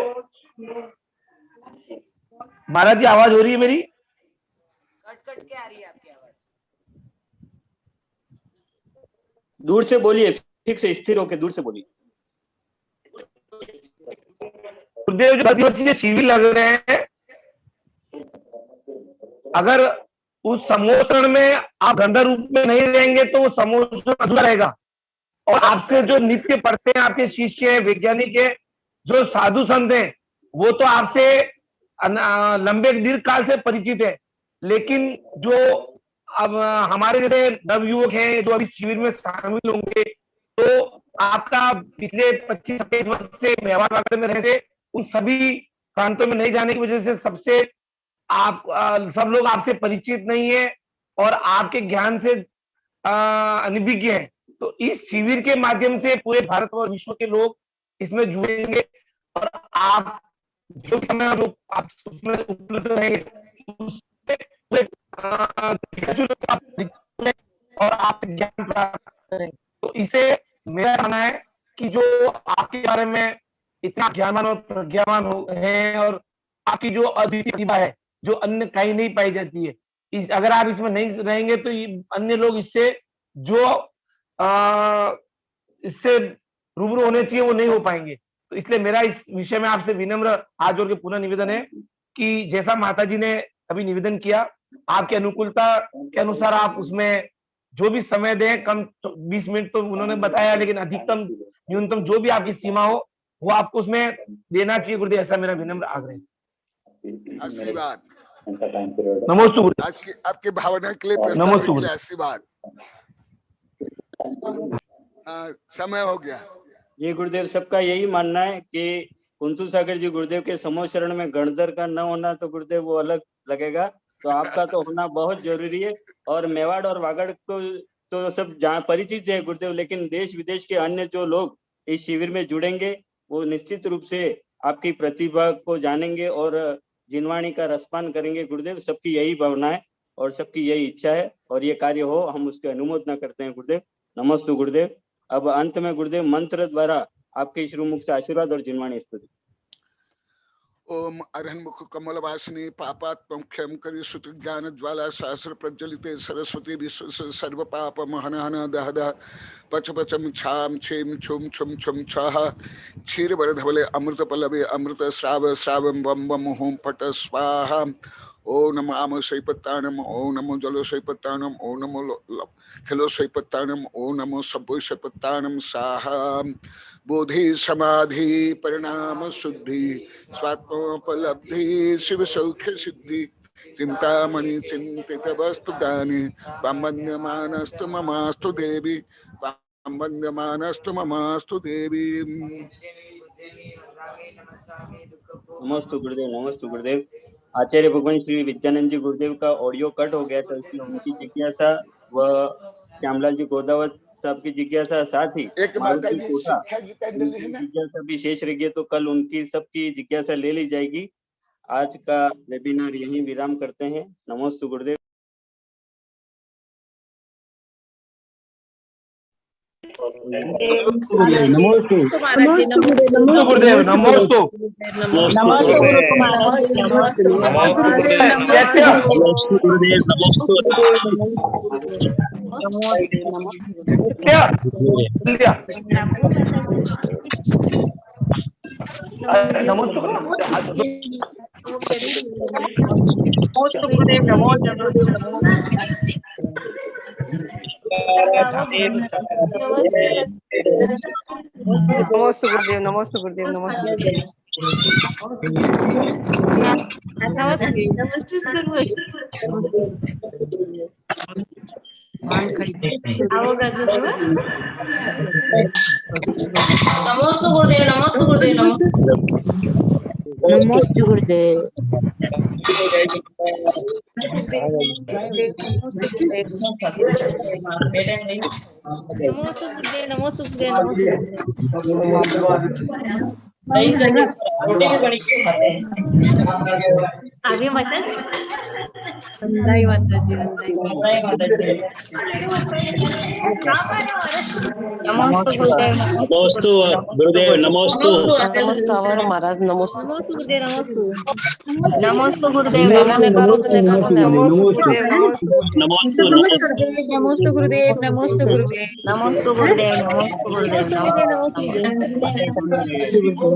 महाराज जी आवाज हो रही है मेरी? कट के आ रही है आपकी आवाज। दूर से बोलिए, ठीक से स्थिर होकर दूर से बोलिए। गुरुदेव, जो 10 दिवसीय शिविर लग रहे हैं, अगर उस समोषण में आप गंधर्व रूप में नहीं रहेंगे तो वो समोषण अधूरा रहेगा। और आपसे जो नित्य पढ़ते हैं, आपके शिष्य हैं, वैज्ञानिक है, जो साधु संत हैं, वो तो आपसे लंबे दीर्घ काल से परिचित है, लेकिन जो अब हमारे जैसे नवयुवक हैं जो अभी शिविर में शामिल होंगे, तो आपका पिछले 25-27 वर्ष से मेवाड़ वगैरह में रहने से उन सभी प्रांतों में नहीं जाने की वजह से सबसे सब लोग आपसे परिचित नहीं है और आपके ज्ञान से अनभिज्ञ हैं। तो इस शिविर के माध्यम से पूरे भारत और विश्व के लोग इसमें जुड़ेंगे और आप जो समय जो आप उसमें उपलब्ध रहेंगे और आप ज्ञान प्राप्त करेंगे। तो इसे मेरा कहना है कि जो आपके बारे में इतना ज्ञानवान और प्रज्ञावान है और आपकी जो अद्वितीय प्रतिभा है जो अन्य कहीं नहीं पाई जाती है, अगर आप इसमें नहीं रहेंगे तो अन्य लोग इससे जो इससे रूबरू होने चाहिए वो नहीं हो पाएंगे। तो इसलिए मेरा इस विषय में आपसे विनम्र हाथ जोड़ के पुनः निवेदन है कि जैसा माता जी ने अभी निवेदन किया, आपकी अनुकूलता के अनुसार आप उसमें जो भी समय दें, कम 20 मिनट तो उन्होंने बताया, लेकिन अधिकतम न्यूनतम जो भी आपकी सीमा हो वो आपको उसमें देना चाहिए गुरुदेव, ऐसा मेरा विनम्र आग्रह है। आशीर्वाद। नमोस्तु गुरुदेव। आपकी भावना के लिए, नमोस्तु गुरुदेव। आशीर्वाद। समय हो गया। ये गुरुदेव, सबका यही मानना है कि कुंतु सागर जी गुरुदेव के समोशरण में गणधर का न होना तो गुरुदेव वो अलग लगेगा, तो आपका तो होना बहुत जरूरी है। और मेवाड़ और वागड़ को तो सब जहाँ परिचित है गुरुदेव, लेकिन देश विदेश के अन्य जो लोग इस शिविर में जुड़ेंगे वो निश्चित रूप से आपकी प्रतिभा को जानेंगे और जिनवाणी का रसपान करेंगे गुरुदेव। सबकी यही भावना है और सबकी यही इच्छा है और ये कार्य हो, हम उसकी अनुमोदना करते हैं गुरुदेव। नमस्तु गुरुदेव। अब अंत में गुरुदेव मंत्र द्वारा आपके श्रीमुख से आशीर्वाद और जिनवाणी स्तुति। ओम अरहन्मुख कमल वासिनी पापात्म क्षम करी सुत ज्ञान ज्वाला सहस्र प्रज्वलिते सरस्वती विश्व सर्व पाप महन हन दह दह पच पचम छाम छेम छुम छुम छुम छह क्षीर वरधवले अमृत पलवे अमृत श्राव श्रावम बम बम होम फट स्वाहा। ओम नमो आम सैपत्तानम, ओम नमो जलो सैपत्तानम, ओम नमो खिलो सैपत्तानम, ओम नमो सब्बो सैपत्तानम साहा। बोधि समाधि परिणाम शुद्धि स्वात्मोपलब्धि शिव सौख्य सिद्धि चिंतामणि चिंतित वस्तु दानी वंद्यमानस्तु ममास्तु देवी, वंद्यमानस्तु ममास्तु देवी। नमस्तु गुरुदेव, नमस्तु गुरुदेव। आचार्य भगवान श्री विद्यानंद जी गुरुदेव का ऑडियो कट हो गया था, इसलिए उनकी जिज्ञासा व श्यामलाल जी गोदावत साहब की जिज्ञासा, साथ ही एक मारुति कोटा की जिज्ञासा भी शेष रह गई, तो कल उनकी सबकी जिज्ञासा ले ली जाएगी। आज का वेबिनार यहीं विराम करते हैं। नमस्तु गुरुदेव। नमोस्तु गुरुदेव, नमोस्तु नमस्ते गुरुदेव, नमस्ते गुरुदेव, नमस्ते। नमस्ते गुरुदेव, नमस्ते गुरुदेव, नमस्ते गुरुदेव। आगे मतलब नमस्ते गुरुदेव, नमस्ते नमस्ते महाराज, नमस्ते नमस्ते गुरुदेव, नमस्ते गुरुदेव, नमस्ते गुरुदेव, नमस्ते गुरुदेव, नमस्ते गुरुदेव,